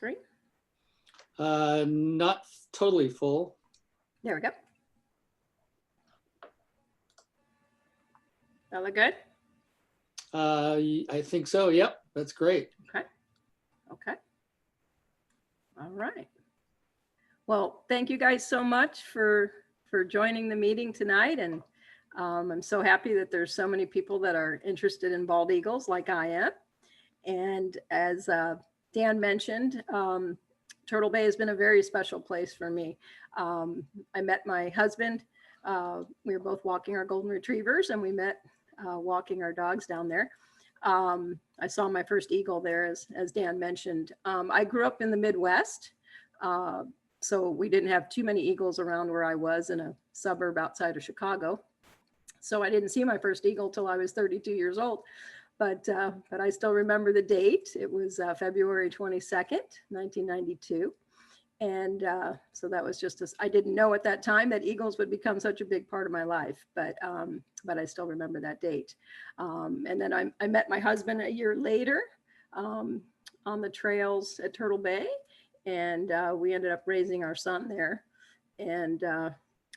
Great. Not totally full. There we go. That look good? I think so. Yep, that's great. Okay. Okay. All right. Well, thank you guys so much for joining the meeting tonight. And I'm so happy that there's so many people that are interested in bald eagles like I am. And as Dan mentioned, Turtle Bay has been a very special place for me. I met my husband. We were both walking our golden retrievers, and we met walking our dogs down there. I saw my first eagle there, as Dan mentioned. I grew up in the Midwest, so we didn't have too many eagles around where I was in a suburb outside of Chicago. So I didn't see my first eagle till I was 32 years old. But I still remember the date. It was February 22nd, 1992. And so that was just, I didn't know at that time that eagles would become such a big part of my life, but I still remember that date. And then I met my husband a year later on the trails at Turtle Bay, and we ended up raising our son there. And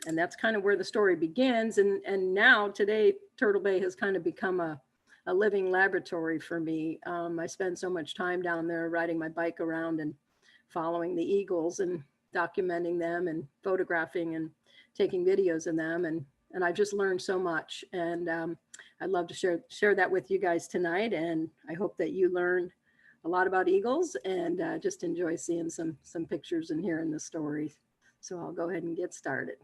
that's kind of where the story begins. And now today, Turtle Bay has kind of become a living laboratory for me. I spend so much time down there riding my bike around and following the eagles and documenting them and photographing and taking videos of them. And I've just learned so much. And I'd love to share that with you guys tonight. And I hope that you learn a lot about eagles and just enjoy seeing some pictures and hearing the stories. So I'll go ahead and get started.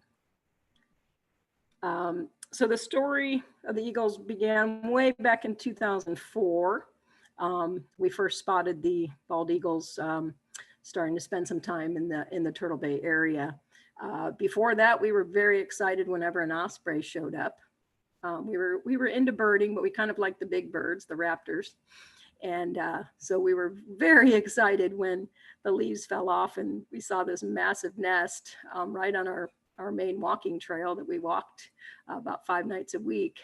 So the story of the eagles began way back in 2004. We first spotted the bald eagles starting to spend some time in the Turtle Bay area. Before that, we were very excited whenever an osprey showed up. We were into birding, but we kind of liked the big birds, the raptors. And so we were very excited when the leaves fell off and we saw this massive nest right on our main walking trail that we walked about 5 nights a week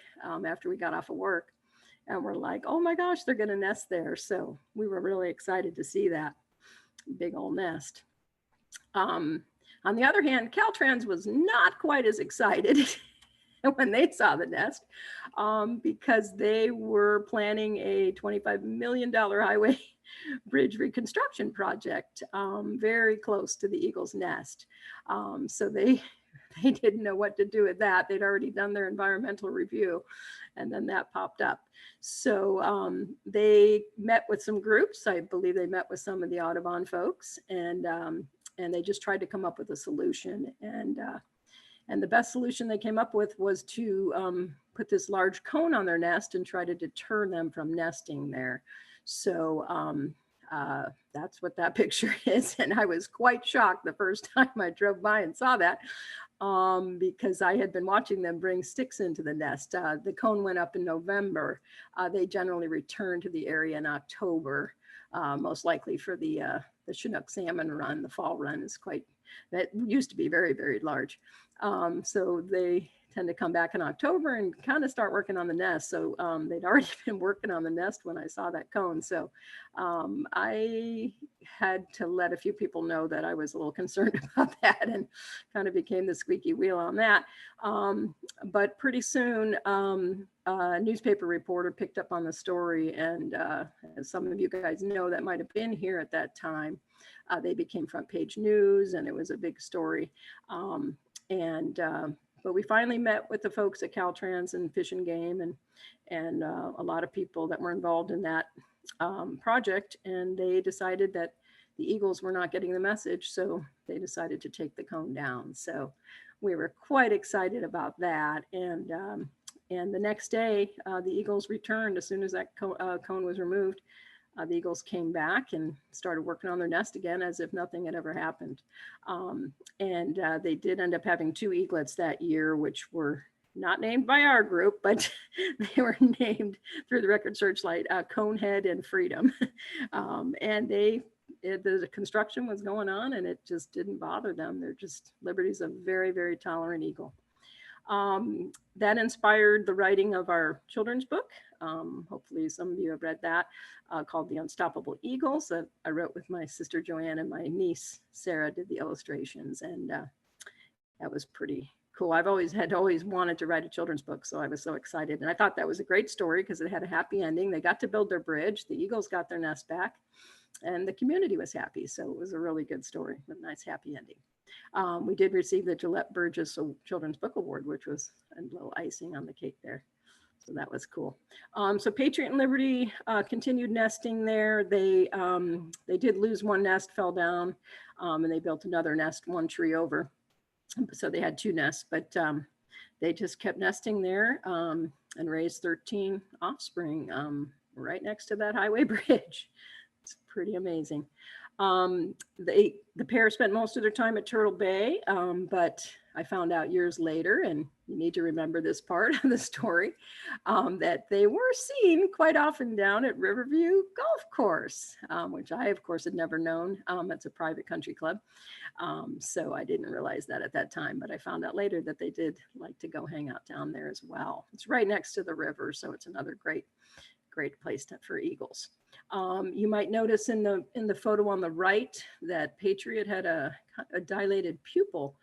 after we got off of work. And we're like, oh my gosh, they're going to nest there. So we were really excited to see that big old nest. On the other hand, Caltrans was not quite as excited when they saw the nest because they were planning a $25 million highway bridge reconstruction project very close to the eagle's nest. So they didn't know what to do with that. They'd already done their environmental review, and then that popped up. So they met with some groups. I believe they met with some of the Audubon folks, and they just tried to come up with a solution. And the best solution they came up with was to put this large cone on their nest and try to deter them from nesting there. So that's what that picture is. And I was quite shocked the first time I drove by and saw that because I had been watching them bring sticks into the nest. The cone went up in November. They generally return to the area in October, most likely for the Chinook salmon run. The fall run is that used to be very, very large. So they tend to come back in October and kind of start working on the nest. So they'd already been working on the nest when I saw that cone. So I had to let a few people know that I was a little concerned about that and kind of became the squeaky wheel on that. But pretty soon, a newspaper reporter picked up on the story. And as some of you guys know that might have been here at that time, they became front page news and it was a big story. But we finally met with the folks at Caltrans and Fish and Game and a lot of people that were involved in that project. And they decided that the eagles were not getting the message. So they decided to take the cone down. So we were quite excited about that. And the next day, the eagles returned as soon as that cone was removed. The eagles came back and started working on their nest again as if nothing had ever happened. And they did end up having 2 eaglets that year, which were not named by our group, but they were named through the Record Searchlight, Conehead and Freedom. And the construction was going on and it just didn't bother them. Liberty's a very, very tolerant eagle. That inspired the writing of our children's book. Hopefully some of you have read that, called The Unstoppable Eagles, that I wrote with my sister Joanne, and my niece Sarah did the illustrations, and that was pretty cool. I've always wanted to write a children's book, so I was so excited. And I thought that was a great story because it had a happy ending. They got to build their bridge, the eagles got their nest back, and the community was happy. So it was a really good story, a nice happy ending. We did receive the Gillette Burgess Children's Book Award, which was a little icing on the cake there. So that was cool. So Patriot and Liberty continued nesting there. They did lose one nest, fell down, and they built another nest one tree over. So they had two nests, but they just kept nesting there and raised 13 offspring right next to that highway bridge. It's pretty amazing. The pair spent most of their time at Turtle Bay, but I found out years later, and you need to remember this part of the story, that they were seen quite often down at Riverview Golf Course, which I, of course, had never known. It's a private country club. So I didn't realize that at that time, but I found out later that they did like to go hang out down there as well. It's right next to the river, so it's another great place for eagles. You might notice in the photo on the right that Patriot had a dilated pupil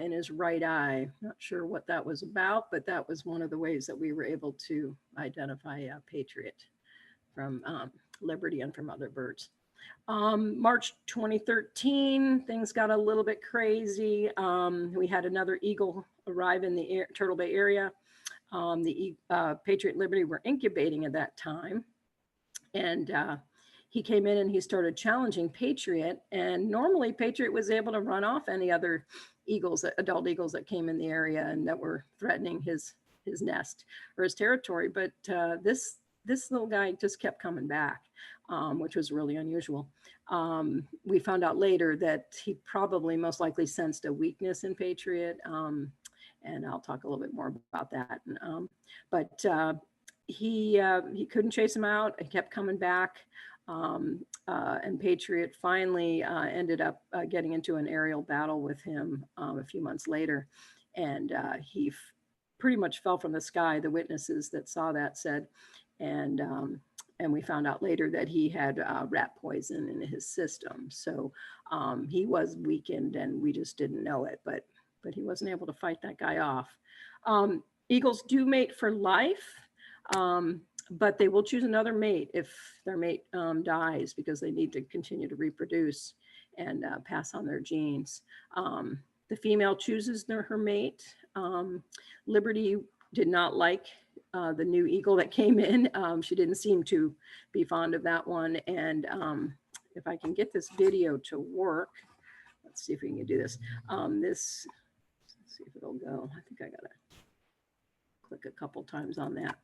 in his right eye. Not sure what that was about, but that was one of the ways that we were able to identify Patriot from Liberty and from other birds. March 2013, things got a little bit crazy. We had another eagle arrive in the Turtle Bay area. The Patriot and Liberty were incubating at that time. And he came in and he started challenging Patriot. And normally Patriot was able to run off any other eagles, adult eagles that came in the area and that were threatening his nest or his territory. But this little guy just kept coming back, which was really unusual. We found out later that he probably most likely sensed a weakness in Patriot. And I'll talk a little bit more about that. But he couldn't chase him out. He kept coming back. And Patriot finally ended up getting into an aerial battle with him a few months later. And he pretty much fell from the sky, the witnesses that saw that said. And we found out later that he had rat poison in his system. So he was weakened and we just didn't know it. But he wasn't able to fight that guy off. Eagles do mate for life, but they will choose another mate if their mate dies because they need to continue to reproduce and pass on their genes. The female chooses her mate. Liberty did not like the new eagle that came in. She didn't seem to be fond of that one. And if I can get this video to work, let's see if we can do this. Let's see if it'll go. I think I gotta click a couple times on that.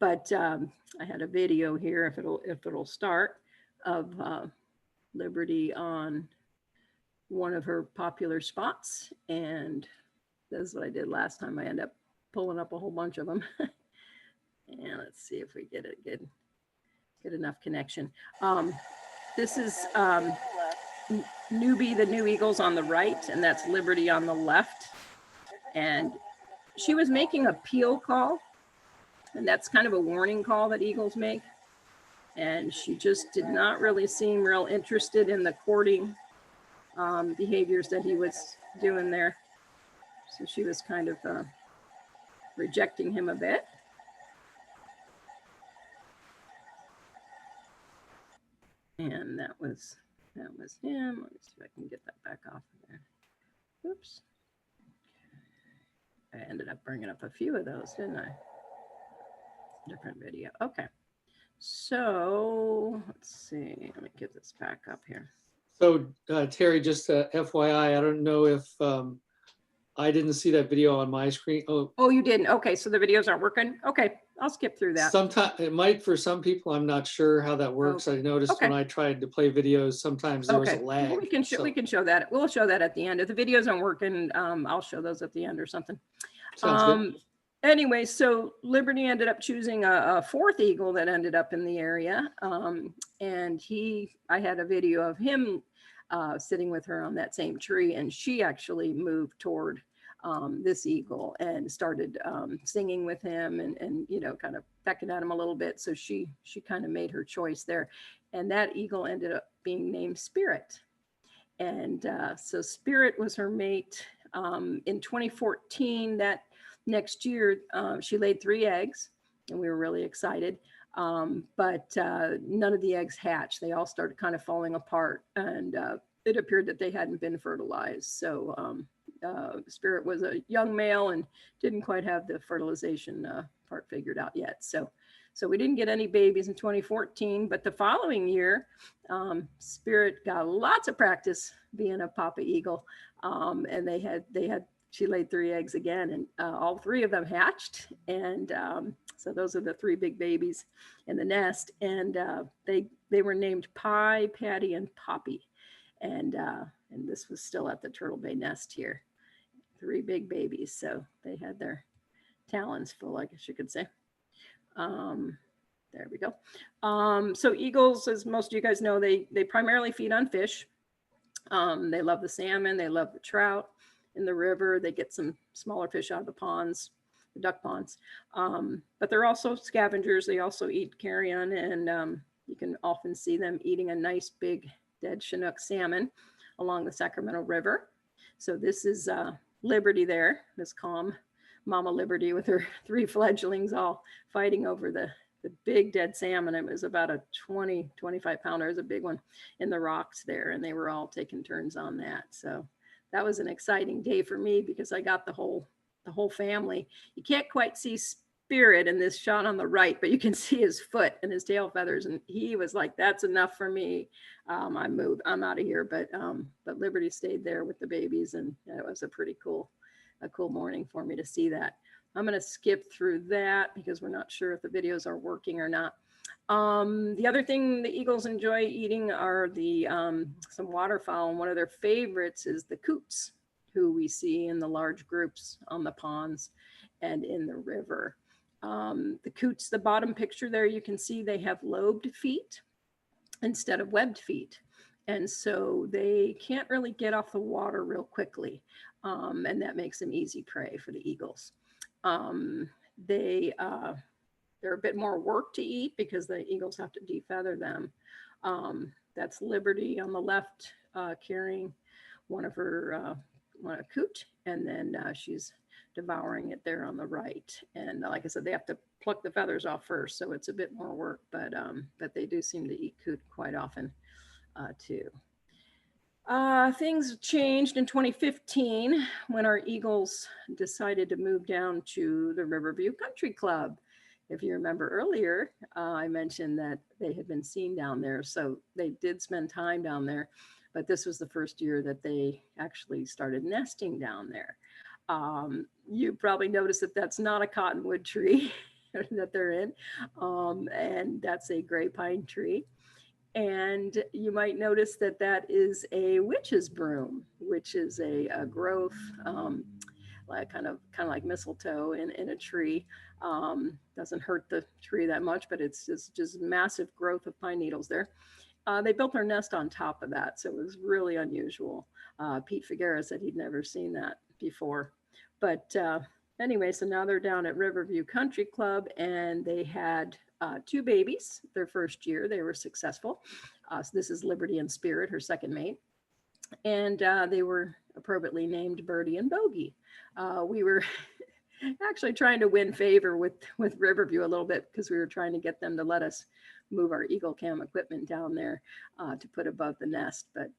But I had a video here, if it'll start, of Liberty on one of her popular spots. And this is what I did last time. I ended up pulling up a whole bunch of them. And let's see if we get enough connection. This is Newbie, the new eagles on the right, and that's Liberty on the left. And she was making a peel call, and that's kind of a warning call that eagles make. And she just did not really seem real interested in the courting behaviors that he was doing there. So she was kind of rejecting him a bit. And that was him. Let me see if I can get that back off of there. Oops. I ended up bringing up a few of those, didn't I? Different video. Okay. So let's see. Let me get this back up here. So Terry, just FYI, I don't know if I didn't see that video on my screen. Oh, you didn't? Okay, so the videos aren't working? Okay, I'll skip through that. Sometimes it might for some people. I'm not sure how that works. I noticed when I tried to play videos, sometimes there was a lag. Well, we can show that. We'll show that at the end. If the videos aren't working, I'll show those at the end or something. Sounds good. Anyway, so Liberty ended up choosing a fourth eagle that ended up in the area. And I had a video of him sitting with her on that same tree, and she actually moved toward this eagle, and started singing with him, and you know, kind of pecking at him a little bit. So she kind of made her choice there, and that eagle ended up being named Spirit. And so Spirit was her mate. In 2014, that next year, she laid 3 eggs, and we were really excited. But none of the eggs hatched. They all started kind of falling apart, and it appeared that they hadn't been fertilized. So Spirit was a young male and didn't quite have the fertilization part figured out yet. So we didn't get any babies in 2014, but the following year, Spirit got lots of practice being a papa eagle, and she laid 3 eggs again, and all 3 of them hatched, and so those are the 3 big babies in the nest, and they were named Pie, Patty, and Poppy, and this was still at the Turtle Bay nest here. 3 big babies, so they had their talons full, I guess you could say. There we go. So eagles, as most of you guys know, they primarily feed on fish. They love the salmon, they love the trout in the river. They get some smaller fish out of the ponds, the duck ponds. But they're also scavengers. They also eat carrion, and you can often see them eating a nice big dead Chinook salmon along the Sacramento River. So this is Liberty there, this calm Mama Liberty with her 3 fledglings all fighting over the big dead salmon. It was about a 25 pounder. It was a big one in the rocks there, and they were all taking turns on that. So that was an exciting day for me because I got the whole family. You can't quite see Spirit in this shot on the right, but you can see his foot and his tail feathers, and he was like, "That's enough for me. I'm out of here." But Liberty stayed there with the babies, and it was a cool morning for me to see that. I'm going to skip through that because we're not sure if the videos are working or not. The other thing the eagles enjoy eating are some waterfowl, and one of their favorites is the coots, who we see in the large groups on the ponds and in the river. The coots, the bottom picture there, you can see they have lobed feet instead of webbed feet. And so they can't really get off the water real quickly. And that makes them easy prey for the eagles. They're a bit more work to eat because the eagles have to defeather them. That's Liberty on the left, carrying one of her a coot, and then she's devouring it there on the right. And like I said, they have to pluck the feathers off first, so it's a bit more work, but they do seem to eat coot quite often too. Things changed in 2015 when our eagles decided to move down to the Riverview Country Club. If you remember earlier, I mentioned that they had been seen down there, so they did spend time down there, but this was the first year that they actually started nesting down there. You probably noticed that that's not a cottonwood tree that they're in, and that's a gray pine tree. And you might notice that that is a witch's broom, which is a growth, like kind of like mistletoe in a tree. Doesn't hurt the tree that much, but it's just massive growth of pine needles there. They built their nest on top of that, so it was really unusual. Pete Figuera said he'd never seen that before. But anyway, so now they're down at Riverview Country Club, and they had 2 babies their first year. They were successful. So this is Liberty and Spirit, her second mate. And they were appropriately named Birdie and Bogey. We were actually trying to win favor with Riverview a little bit because we were trying to get them to let us move our Eagle Cam equipment down there to put above the nest, but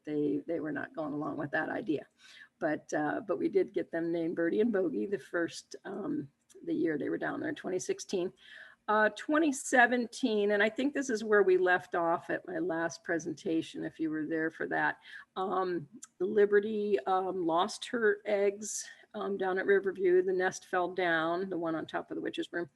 they were not going along with that idea. But we did get them named Birdie and Bogey the first the year they were down there in 2016. 2017, and I think this is where we left off at my last presentation, if you were there for that. Liberty lost her eggs down at Riverview. The nest fell down, the one on top of the witch's broom,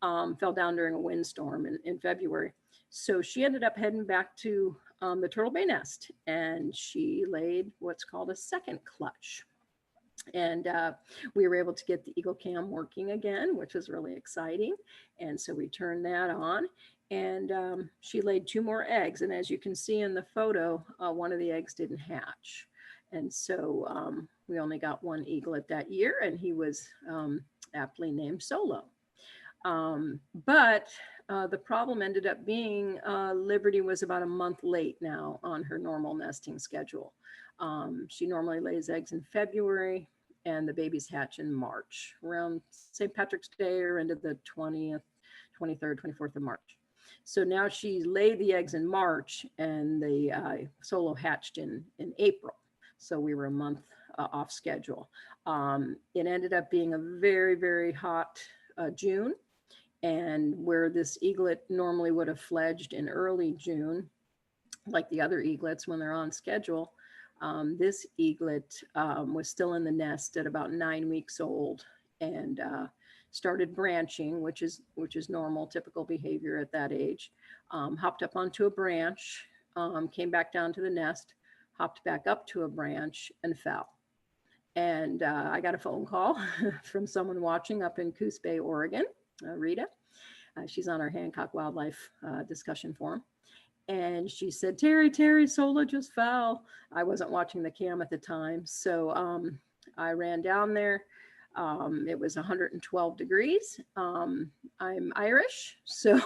fell down during a windstorm in February. So she ended up heading back to the Turtle Bay nest, and she laid what's called a second clutch. And we were able to get the Eagle Cam working again, which was really exciting. And so we turned that on, and she laid 2 more eggs. And as you can see in the photo, one of the eggs didn't hatch. And so we only got one eaglet that year, and he was aptly named Solo. But the problem ended up being Liberty was about a month late now on her normal nesting schedule. She normally lays eggs in February, and the babies hatch in March, around St. Patrick's Day or into the 20th, 23rd, 24th of March. So now she laid the eggs in March, and the Solo hatched in April. So we were a month off schedule. It ended up being a very, very hot June. And where this eaglet normally would have fledged in early June, like the other eaglets when they're on schedule, this eaglet was still in the nest at about 9 weeks old, and started branching, which is normal, typical behavior at that age. Hopped up onto a branch, came back down to the nest, hopped back up to a branch, and fell. And I got a phone call from someone watching up in Coos Bay, Oregon, Rita. She's on our Hancock Wildlife discussion forum. And she said, Terri, Solo just fell. I wasn't watching the cam at the time. So I ran down there. It was 112 degrees. I'm Irish, so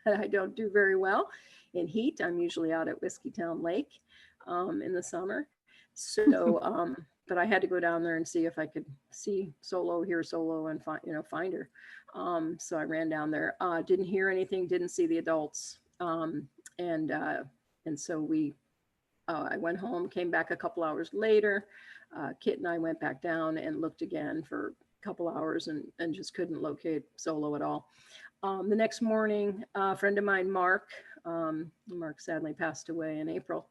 I don't do very well in heat. I'm usually out at Whiskeytown Lake in the summer. So, but I had to go down there and see if I could see Solo, hear Solo, and find her. So I ran down there. Didn't hear anything. Didn't see the adults. And so I went home. Came back a couple hours later. Kit and I went back down and looked again for a couple hours and just couldn't locate Solo at all. The next morning, a friend of mine, Mark sadly passed away in April.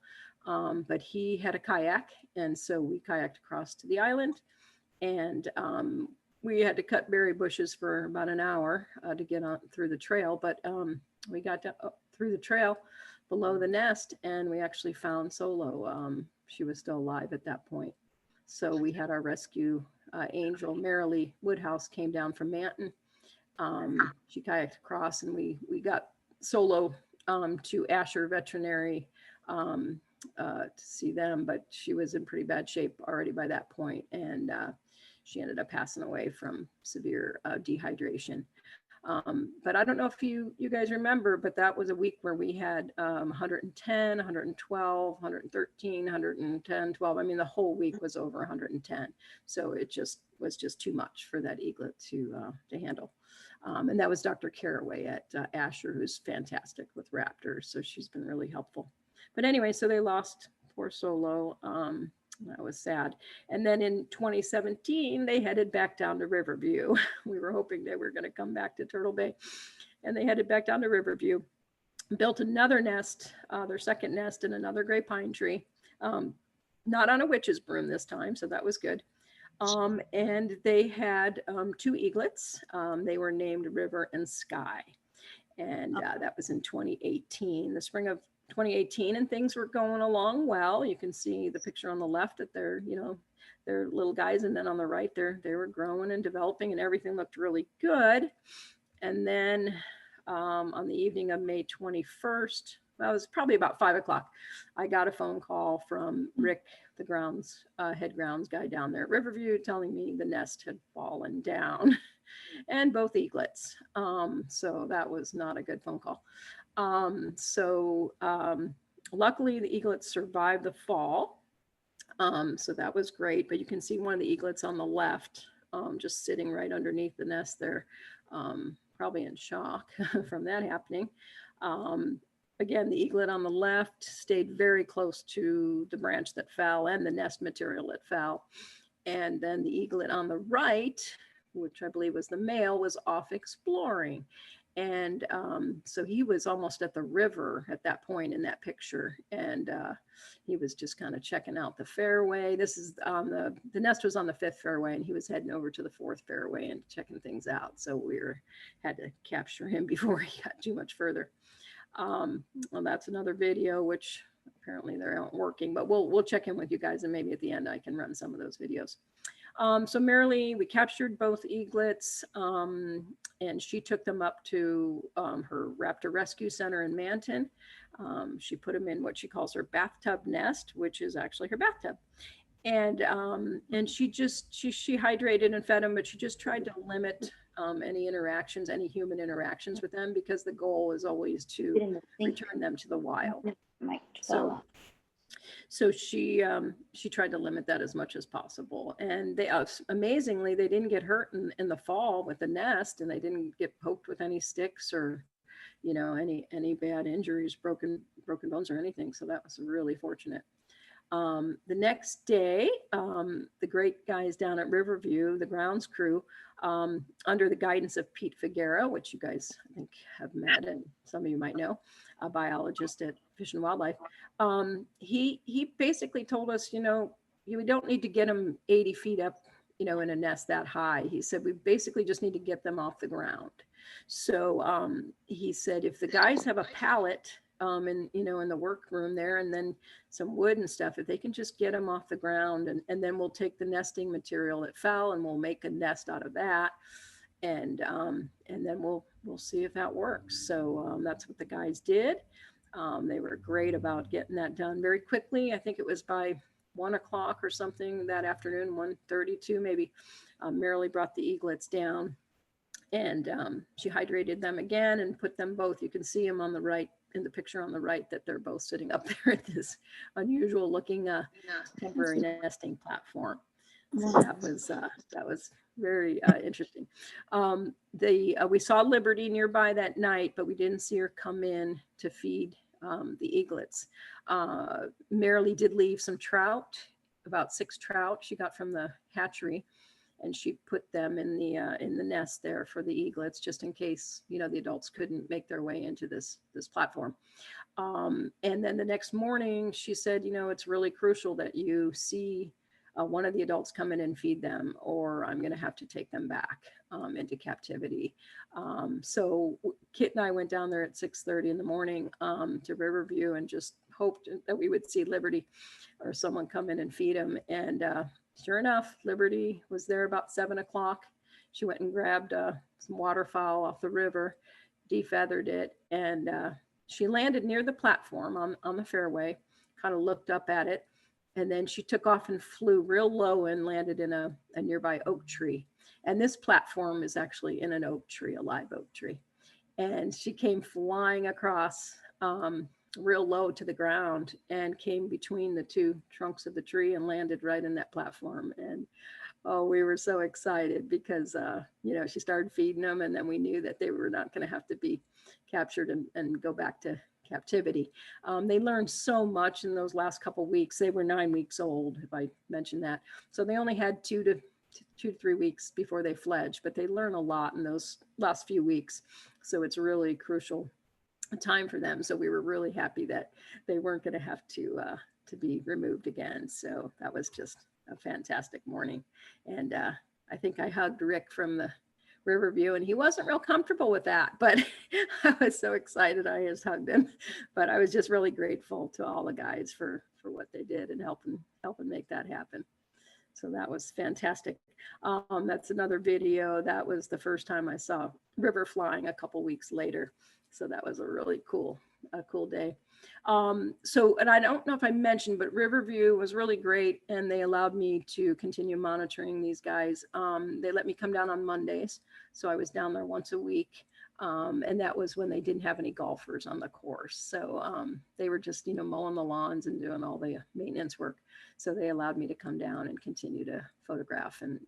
But he had a kayak, and so we kayaked across to the island, and we had to cut berry bushes for about an hour to get on through the trail. But we got through the trail below the nest, and we actually found Solo. She was still alive at that point. So we had our rescue angel, Marilee Woodhouse, came down from Manton. She kayaked across, and we got Solo to Asher Veterinary to see them, but she was in pretty bad shape already by that point, and she ended up passing away from severe dehydration. But I don't know if you guys remember, but that was a week where we had 110, 112, 113, 110, 12. I mean, the whole week was over 110. So it just was just too much for that eaglet to handle. And that was Dr. Caraway at Asher, who's fantastic with raptors. So she's been really helpful. But anyway, so they lost poor Solo. That was sad. And then in 2017, they headed back down to Riverview. We were hoping they were going to come back to Turtle Bay. And they headed back down to Riverview, built another nest, their second nest in another gray pine tree. Not on a witch's broom this time, so that was good. And they had 2 eaglets. They were named River and Sky. And that was in 2018, the spring of 2018, and things were going along well. You can see the picture on the left that they're little guys, and then on the right they were growing and developing, and everything looked really good. And then on the evening of May 21st, well, it was probably about 5 o'clock, I got a phone call from Rick, the grounds head grounds guy down there at Riverview, telling me the nest had fallen down and both eaglets. So that was not a good phone call. Luckily the eaglets survived the fall. So that was great, but you can see one of the eaglets on the left, just sitting right underneath the nest there, probably in shock from that happening. Again, the eaglet on the left stayed very close to the branch that fell and the nest material that fell. And then the eaglet on the right, which I believe was the male, was off exploring. And so he was almost at the river at that point in that picture. And he was just kind of checking out the fairway. This is on the nest was on the 5th fairway, and he was heading over to the 4th fairway and checking things out. So we had to capture him before he got too much further. Well, that's another video, which apparently they aren't working, but we'll check in with you guys, and maybe at the end I can run some of those videos. So Marilee, we captured both eaglets, and she took them up to her Raptor Rescue Center in Manton. She put them in what she calls her bathtub nest, which is actually her bathtub. And she hydrated and fed them, but she just tried to limit any human interactions with them, because the goal is always to return them to the wild. So she tried to limit that as much as possible. And they amazingly, they didn't get hurt in the fall with the nest, and they didn't get poked with any sticks or, you know, any bad injuries, broken bones or anything. So that was really fortunate. The next day, the great guys down at Riverview, the grounds crew, under the guidance of Pete Figuera, which you guys, I think, have met and some of you might know, a biologist at Fish and Wildlife, he basically told us, you know, we don't need to get them 80 feet up, you know, in a nest that high. He said, we basically just need to get them off the ground. So he said, if the guys have a pallet, in the workroom there, and then some wood and stuff, if they can just get them off the ground, and then we'll take the nesting material that fell and we'll make a nest out of that, and then we'll see if that works. So that's what the guys did. They were great about getting that done very quickly. I think it was by 1 o'clock or something that afternoon, 1:32 maybe. Marilee brought the eaglets down, and she hydrated them again and put them both. You can see them on the right, in the picture on the right, that they're both sitting up there at this unusual looking temporary nesting platform. So that was very interesting. We saw Liberty nearby that night, but we didn't see her come in to feed the eaglets. Marilee did leave some trout, about 6 trout she got from the hatchery, and she put them in the nest there for the eaglets, just in case, you know, the adults couldn't make their way into this platform. And then the next morning she said, you know, it's really crucial that you see one of the adults come in and feed them, or I'm going to have to take them back into captivity. So Kit and I went down there at 6:30 in the morning to Riverview, and just hoped that we would see Liberty or someone come in and feed them. And sure enough, Liberty was there about 7 o'clock. She went and grabbed some waterfowl off the river, defeathered it, and she landed near the platform on the fairway, kind of looked up at it, and then she took off and flew real low and landed in a nearby oak tree. And this platform is actually in an oak tree, a live oak tree. And she came flying across real low to the ground, and came between the 2 trunks of the tree and landed right in that platform. And oh, we were so excited, because you know, she started feeding them, and then we knew that they were not going to have to be captured and go back to captivity. They learned so much in those last couple of weeks. They were 9 weeks old, if I mentioned that. So they only had 2 to 3 weeks before they fledged, but they learn a lot in those last few weeks. So it's really crucial time for them. So we were really happy that they weren't going to have to be removed again. So that was just a fantastic morning. And I think I hugged Rick from the Riverview, and he wasn't real comfortable with that, but I was so excited I just hugged him. But I was just really grateful to all the guys for what they did and helping make that happen. So that was fantastic. That's another video. That was the first time I saw River flying a couple weeks later. So that was a really cool day. And I don't know if I mentioned, but Riverview was really great, and they allowed me to continue monitoring these guys. They let me come down on Mondays, so I was down there once a week. And that was when they didn't have any golfers on the course. So they were just, you know, mowing the lawns and doing all the maintenance work. So they allowed me to come down and continue to photograph and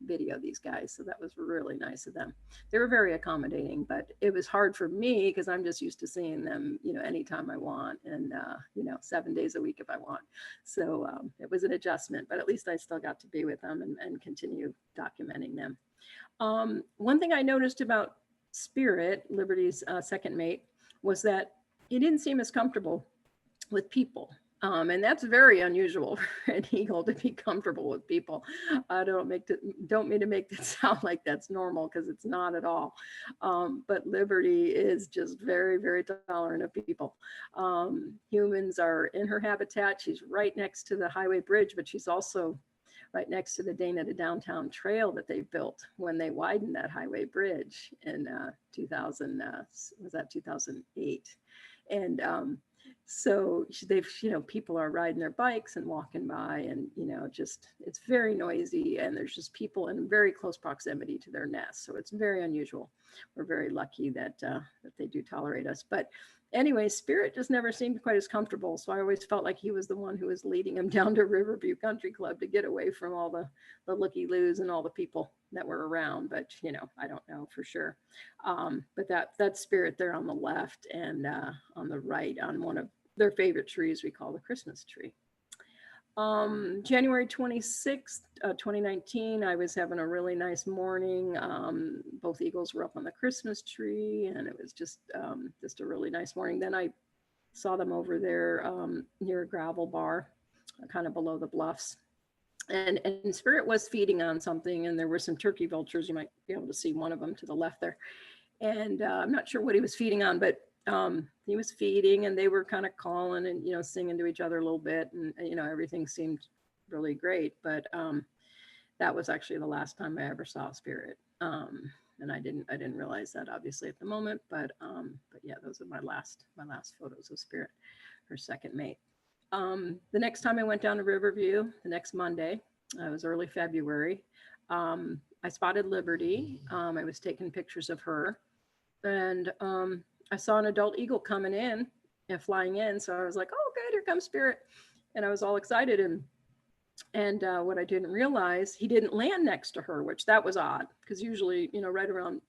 video these guys. So that was really nice of them. They were very accommodating, but it was hard for me because I'm just used to seeing them, you know, anytime I want, and, you know, 7 days a week if I want. So it was an adjustment, but at least I still got to be with them and continue documenting them. One thing I noticed about Spirit, Liberty's second mate, was that he didn't seem as comfortable with people. And that's very unusual for an eagle to be comfortable with people. I don't mean to make that sound like that's normal, because it's not at all. But Liberty is just very, very tolerant of people. Humans are in her habitat. She's right next to the highway bridge, but she's also right next to the Dana to Downtown Trail that they built when they widened that highway bridge in 2008. And So they've, people are riding their bikes and walking by, and, just, it's very noisy, and there's just people in very close proximity to their nest. So it's very unusual. We're very lucky that they do tolerate us. But anyway, Spirit just never seemed quite as comfortable. So I always felt like he was the one who was leading him down to Riverview Country Club to get away from all the looky-loos and all the people that were around. But, I don't know for sure. But that Spirit there on the left, and on the right, on one of their favorite trees we call the Christmas tree. January 26th, 2019, I was having a really nice morning. Both eagles were up on the Christmas tree, and it was just a really nice morning. Then I saw them over there near a gravel bar, kind of below the bluffs. And Spirit was feeding on something, and there were some turkey vultures. You might be able to see one of them to the left there. And I'm not sure what he was feeding on, but he was feeding, and they were kind of calling and, singing to each other a little bit, and, everything seemed really great. But that was actually the last time I ever saw Spirit. And I didn't realize that obviously at the moment, but yeah, those are my last photos of Spirit, her second mate. The next time I went down to Riverview, the next Monday, it was early February, I spotted Liberty. I was taking pictures of her, and I saw an adult eagle coming in and flying in. So I was like, oh, good, here comes Spirit. And I was all excited. And what I didn't realize, he didn't land next to her, which that was odd, because usually, right around,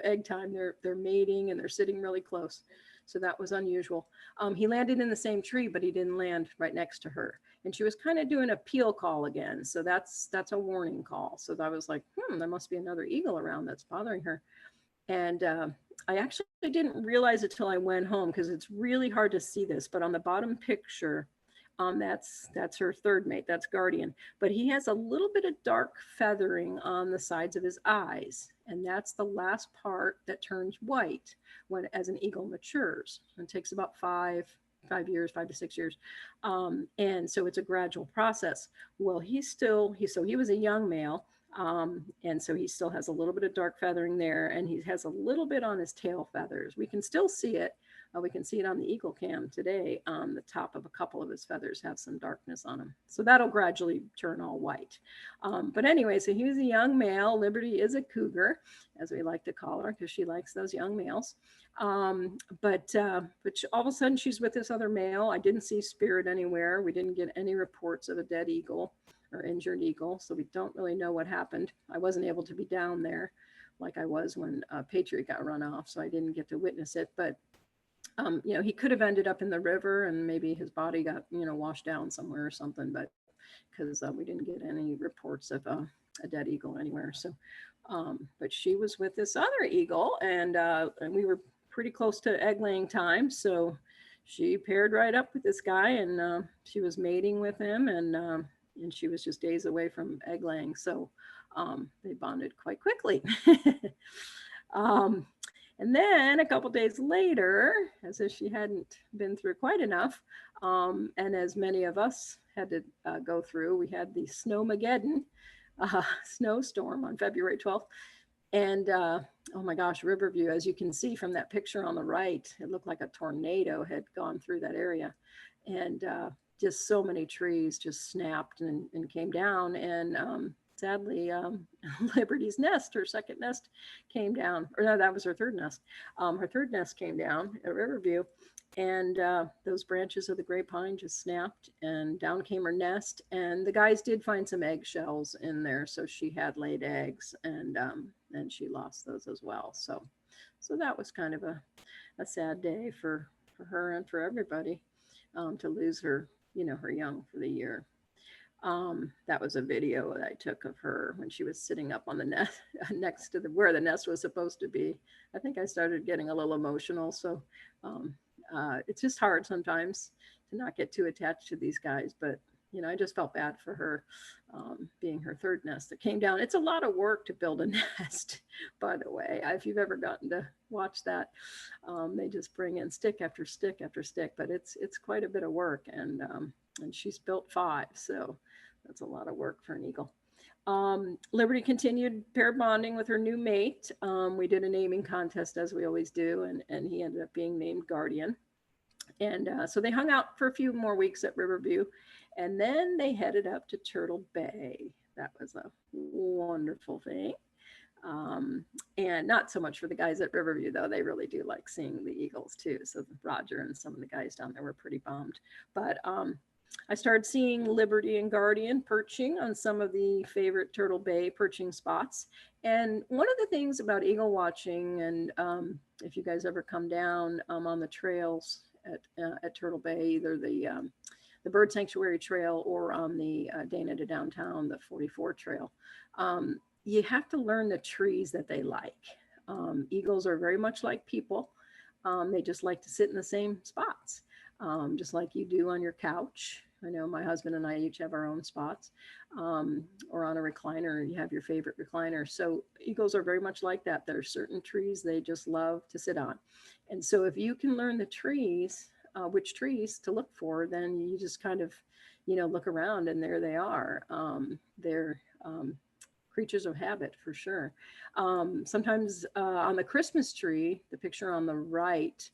egg time, they're mating and they're sitting really close. So that was unusual. He landed in the same tree, but he didn't land right next to her. And she was kind of doing a peel call again. So that's a warning call. So I was like, there must be another eagle around that's bothering her. And I actually didn't realize it till I went home, because it's really hard to see this, but on the bottom picture, that's her third mate, that's Guardian, but he has a little bit of dark feathering on the sides of his eyes, and that's the last part that turns white as an eagle matures. It takes about 5 to 6 years, and so it's a gradual process. Well, he was a young male. And so he still has a little bit of dark feathering there, and he has a little bit on his tail feathers. We can still see it. We can see it on the Eagle Cam today. The top of a couple of his feathers have some darkness on them. So that'll gradually turn all white. But anyway, so he was a young male. Liberty is a cougar, as we like to call her, because she likes those young males. But all of a sudden she's with this other male. I didn't see Spirit anywhere. We didn't get any reports of a dead eagle or injured eagle, so we don't really know what happened. I wasn't able to be down there like I was when Patriot got run off, so I didn't get to witness it. But he could have ended up in the river, and maybe his body got washed down somewhere or something. But because we didn't get any reports of a dead eagle anywhere. So, but she was with this other eagle, and we were pretty close to egg laying time, so she paired right up with this guy, and she was mating with him, and she was just days away from egg laying. So they bonded quite quickly. And then a couple days later, as if she hadn't been through quite enough, and as many of us had to go through, we had the Snowmageddon snowstorm on February 12th. And oh my gosh, Riverview, as you can see from that picture on the right, it looked like a tornado had gone through that area. And just so many trees just snapped and came down. And sadly, Liberty's nest, her second nest, came down. Or no, that was her third nest. Her third nest came down at Riverview. And those branches of the gray pine just snapped, and down came her nest. And the guys did find some eggshells in there, so she had laid eggs, and she lost those as well. So that was kind of a sad day for her and for everybody, to lose her, her young for the year. That was a video that I took of her when she was sitting up on the nest next to where the nest was supposed to be. I think I started getting a little emotional. So it's just hard sometimes to not get too attached to these guys, but I just felt bad for her, being her third nest that came down. It's a lot of work to build a nest, by the way. If you've ever gotten to watch that, they just bring in stick after stick after stick, but it's quite a bit of work, and she's built 5, so that's a lot of work for an eagle. Liberty continued pair bonding with her new mate. We did a naming contest, as we always do, and he ended up being named Guardian. And so they hung out for a few more weeks at Riverview, and then they headed up to Turtle Bay. That was a wonderful thing. And not so much for the guys at Riverview, though. They really do like seeing the eagles too. So Roger and some of the guys down there were pretty bummed. But I started seeing Liberty and Guardian perching on some of the favorite Turtle Bay perching spots. And one of the things about eagle watching, and if you guys ever come down on the trails at Turtle Bay, either the Bird Sanctuary Trail or on the Dana to Downtown, the 44 Trail, you have to learn the trees that they like. Eagles are very much like people. They just like to sit in the same spots, just like you do on your couch. I know my husband and I each have our own spots, or on a recliner, you have your favorite recliner. So eagles are very much like that. There are certain trees they just love to sit on. And so if you can learn the trees, which trees to look for, then you just kind of, look around and there they are. They're creatures of habit for sure. Sometimes on the Christmas tree, the picture on the right,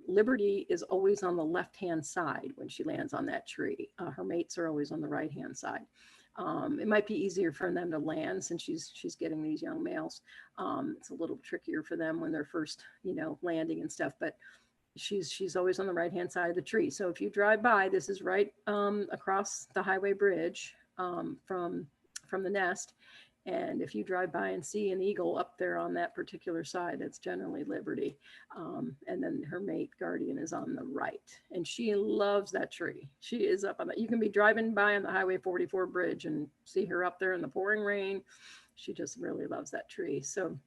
Liberty is always on the left-hand side when she lands on that tree. Her mates are always on the right-hand side. It might be easier for them to land since she's getting these young males. It's a little trickier for them when they're first, landing and stuff, but she's always on the right-hand side of the tree. So if you drive by, this is right across the highway bridge from the nest. And if you drive by and see an eagle up there on that particular side, that's generally Liberty. And then her mate Guardian is on the right. And she loves that tree. She is up on that. You can be driving by on the Highway 44 bridge and see her up there in the pouring rain. She just really loves that tree. So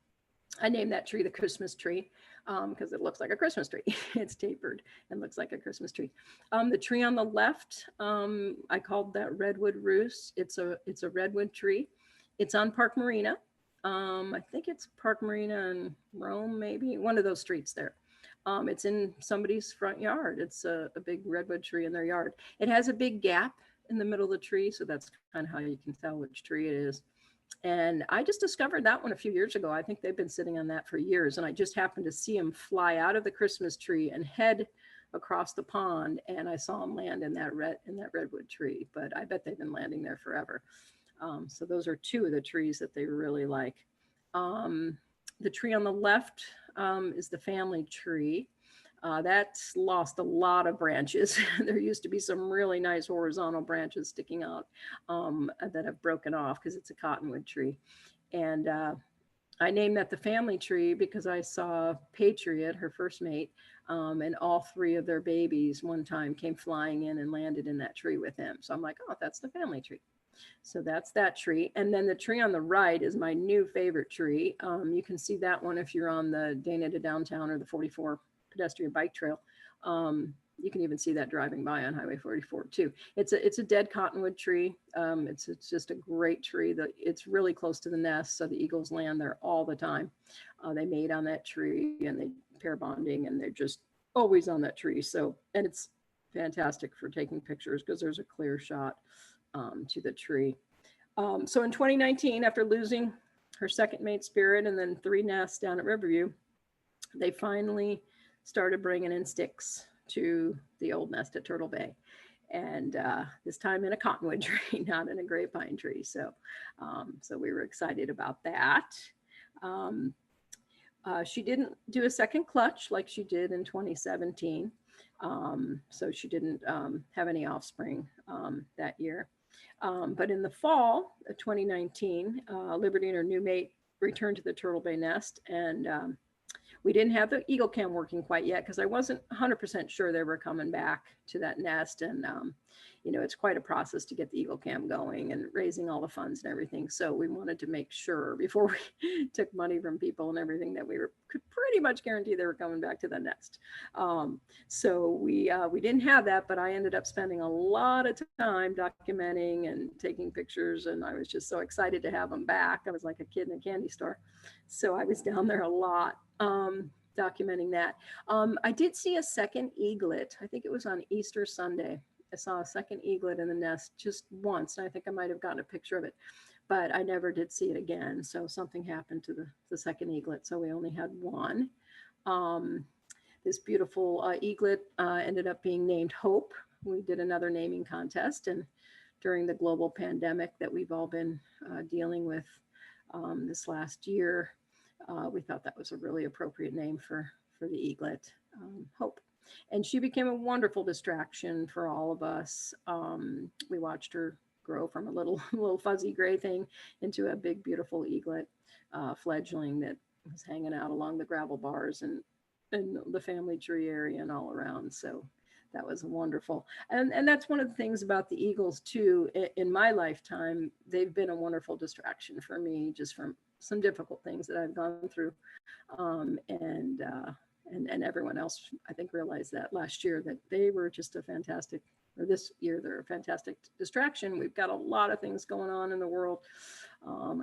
I named that tree the Christmas tree because it looks like a Christmas tree. It's tapered and looks like a Christmas tree. The tree on the left, I called that Redwood Roost. It's a redwood tree. It's on Park Marina. I think it's Park Marina and Rome, maybe one of those streets there. It's in somebody's front yard. It's a big redwood tree in their yard. It has a big gap in the middle of the tree, so that's kind of how you can tell which tree it is. And I just discovered that one a few years ago. I think they've been sitting on that for years. And I just happened to see them fly out of the Christmas tree and head across the pond. And I saw them land in that redwood tree. But I bet they've been landing there forever. So those are two of the trees that they really like. The tree on the left is the family tree. That's lost a lot of branches. There used to be some really nice horizontal branches sticking out that have broken off because it's a cottonwood tree. And I named that the family tree because I saw Patriot, her first mate, and all three of their babies one time came flying in and landed in that tree with him. So I'm like, oh, that's the family tree. So that's that tree. And then the tree on the right is my new favorite tree. You can see that one if you're on the Dana to Downtown or the 44 pedestrian bike trail. You can even see that driving by on Highway 44 too. It's a dead cottonwood tree. It's just a great tree. It's really close to the nest, so the eagles land there all the time. They mate on that tree and they pair bonding, and they're just always on that tree. So, and it's fantastic for taking pictures because there's a clear shot to the tree. So in 2019, after losing her second mate Spirit and then 3 nests down at Riverview, they finally started bringing in sticks to the old nest at Turtle Bay. And this time in a cottonwood tree, not in a gray pine tree. So, so we were excited about that. She didn't do a second clutch like she did in 2017. So she didn't have any offspring that year. But in the fall of 2019, Liberty and her new mate returned to the Turtle Bay nest, and we didn't have the Eagle Cam working quite yet because I wasn't 100% sure they were coming back to that nest. And, it's quite a process to get the Eagle Cam going and raising all the funds and everything. So we wanted to make sure before we took money from people and everything that we could pretty much guarantee they were coming back to the nest. So we didn't have that, but I ended up spending a lot of time documenting and taking pictures. And I was just so excited to have them back. I was like a kid in a candy store. So I was down there a lot. Documenting that. I did see a second eaglet. I think it was on Easter Sunday. I saw a second eaglet in the nest just once. And I think I might have gotten a picture of it, but I never did see it again. So something happened to the second eaglet. So we only had one. The this beautiful eaglet ended up being named Hope. We did another naming contest, and during the global pandemic that we've all been dealing with this last year, we thought that was a really appropriate name for the eaglet, Hope. And she became a wonderful distraction for all of us. We watched her grow from a little fuzzy gray thing into a big, beautiful eaglet fledgling that was hanging out along the gravel bars and the family tree area and all around. So that was wonderful. And that's one of the things about the eagles too. In my lifetime, they've been a wonderful distraction for me, just from some difficult things that I've gone through. And everyone else, I think, realized that last year, that they were just a fantastic, or this year, they're a fantastic distraction. We've got a lot of things going on in the world,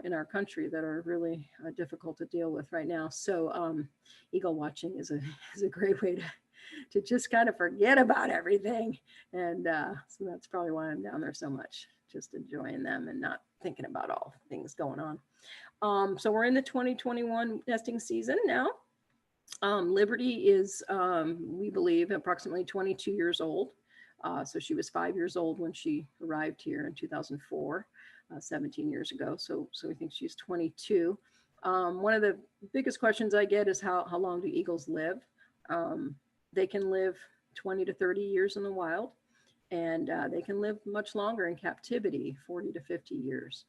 in our country, that are really difficult to deal with right now. So eagle watching is a great way to just kind of forget about everything. And so that's probably why I'm down there so much, just enjoying them and not thinking about all things going on. So we're in the 2021 nesting season now. Liberty is, we believe, approximately 22 years old. So she was 5 years old when she arrived here in 2004, 17 years ago. So we think she's 22. One of the biggest questions I get is how long do eagles live? They can live 20 to 30 years in the wild, and they can live much longer in captivity, 40 to 50 years.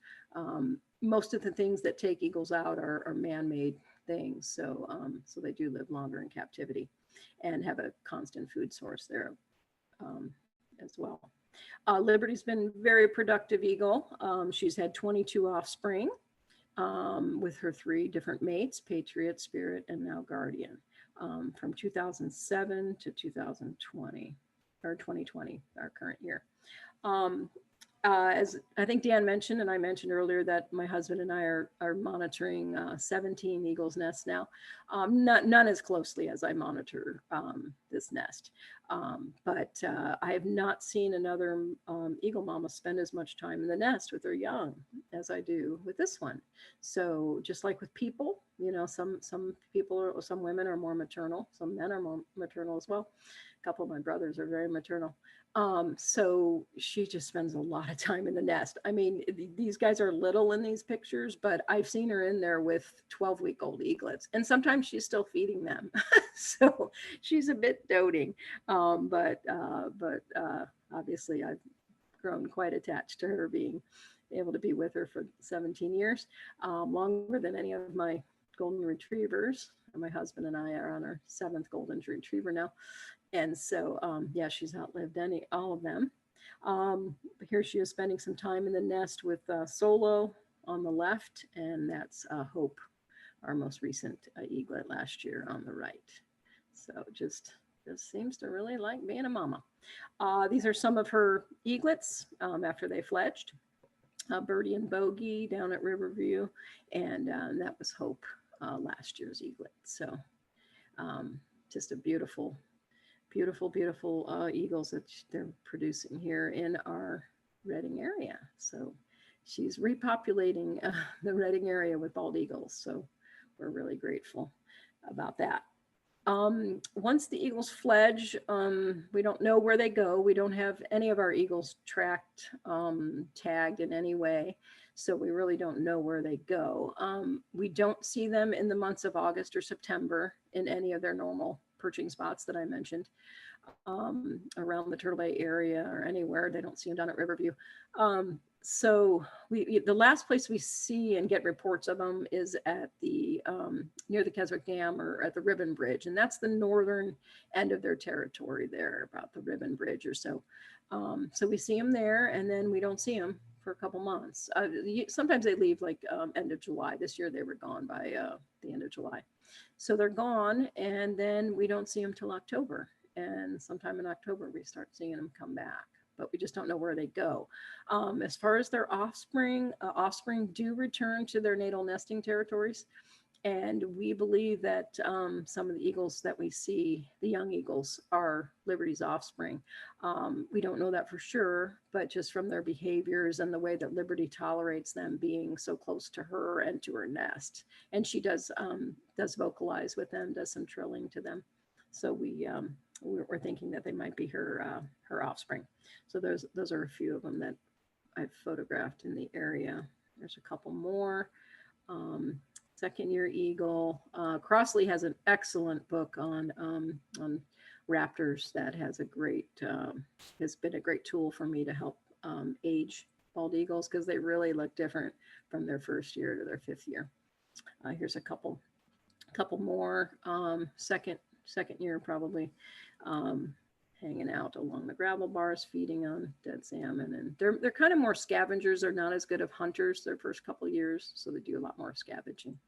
Most of the things that take eagles out are man-made things. So they do live longer in captivity and have a constant food source there as well. Liberty's been a very productive eagle. She's had 22 offspring with her 3 different mates, Patriot, Spirit, and now Guardian, from 2007 to 2020, or 2020, our current year. As I think Dan mentioned, and I mentioned earlier, that my husband and I are monitoring 17 eagles' nests now. None as closely as I monitor this nest. But I have not seen another eagle mama spend as much time in the nest with her young as I do with this one. So just like with people, some people, or some women are more maternal, some men are more maternal as well. A couple of my brothers are very maternal. So she just spends a lot of time in the nest. I mean, these guys are little in these pictures, but I've seen her in there with 12-week-old eaglets, and sometimes she's still feeding them. So she's a bit doting. But obviously I've grown quite attached to her, being able to be with her for 17 years, longer than any of my golden retrievers. My husband and I are on our 7th golden retriever now. And so, yeah, she's outlived all of them. But here she is spending some time in the nest with Solo on the left, and that's Hope, our most recent eaglet last year, on the right. So just seems to really like being a mama. These are some of her eaglets after they fledged. Birdie and Bogey down at Riverview, and that was Hope, last year's eaglet. So just a beautiful eagles that they're producing here in our Redding area. So she's repopulating the Redding area with bald eagles. So we're really grateful about that. Once the eagles fledge, we don't know where they go. We don't have any of our eagles tracked, tagged in any way. So we really don't know where they go. We don't see them in the months of August or September in any of their normal perching spots that I mentioned, around the Turtle Bay area or anywhere. They don't see them down at Riverview. So the last place we see and get reports of them is at the near the Keswick Dam, or at the Ribbon Bridge, and that's the northern end of their territory there, about the Ribbon Bridge or so. So we see them there, and then we don't see them for a couple months. Sometimes they leave like end of July. This year they were gone by the end of July. So they're gone, and then we don't see them till October. And sometime in October we start seeing them come back, but we just don't know where they go. As far as their offspring do return to their natal nesting territories. And we believe that some of the eagles that we see, the young eagles, are Liberty's offspring. We don't know that for sure, but just from their behaviors and the way that Liberty tolerates them being so close to her and to her nest. And she does vocalize with them, does some trilling to them. So we're thinking that they might be her offspring. So those are a few of them that I've photographed in the area. There's a couple more. Second year eagle. Crossley has an excellent book on raptors that has been a great tool for me to help age bald eagles, because they really look different from their first year to their fifth year. Here's a couple more. Second year probably, hanging out along the gravel bars, feeding on dead salmon, and they're kind of more scavengers. They're not as good of hunters their first couple years, so they do a lot more scavenging.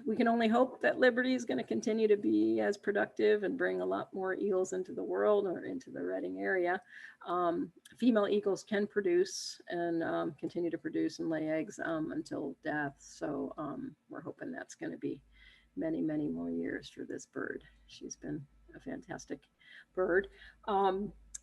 We can only hope that Liberty is going to continue to be as productive and bring a lot more eagles into the world or into the Redding area. Female eagles can produce and continue to produce and lay eggs until death. So we're hoping that's going to be many, many more years for this bird. She's been a fantastic bird.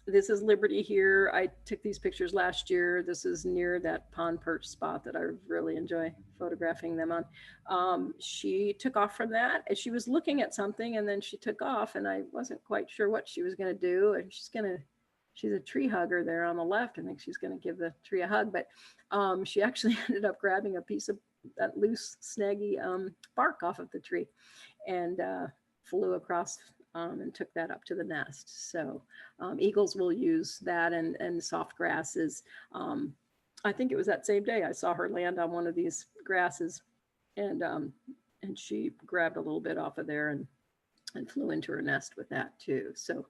This is Liberty here. I took these pictures last year. This is near that pond perch spot that I really enjoy photographing them on. She took off from that. She was looking at something and then she took off, and I wasn't quite sure what she was going to do. And she's a tree hugger there on the left. I think she's going to give the tree a hug, but she actually ended up grabbing a piece of that loose, snaggy bark off of the tree and flew across and took that up to the nest. So eagles will use that and soft grasses. I think it was that same day I saw her land on one of these grasses, and she grabbed a little bit off of there and flew into her nest with that too. So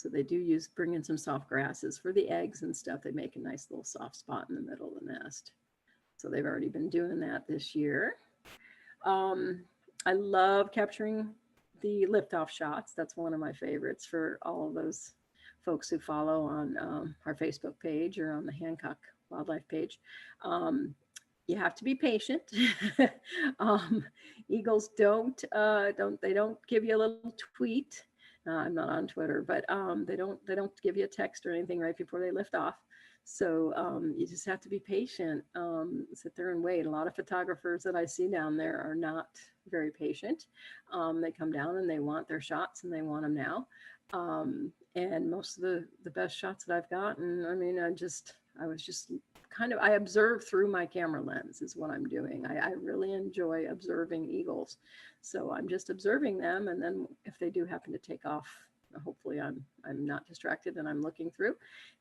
they do bring in some soft grasses for the eggs and stuff. They make a nice little soft spot in the middle of the nest. So they've already been doing that this year. I love capturing the liftoff shots. That's one of my favorites for all of those folks who follow on our Facebook page or on the Hancock wildlife page. You have to be patient. Eagles don't give you a little tweet. I'm not on Twitter, but they don't give you a text or anything right before they lift off. So you just have to be patient, sit there and wait. A lot of photographers that I see down there are not very patient. They come down and they want their shots and they want them now. And most of the best shots that I've gotten, I mean, I observe through my camera lens is what I'm doing. I really enjoy observing eagles. So I'm just observing them. And then if they do happen to take off, hopefully I'm not distracted and I'm looking through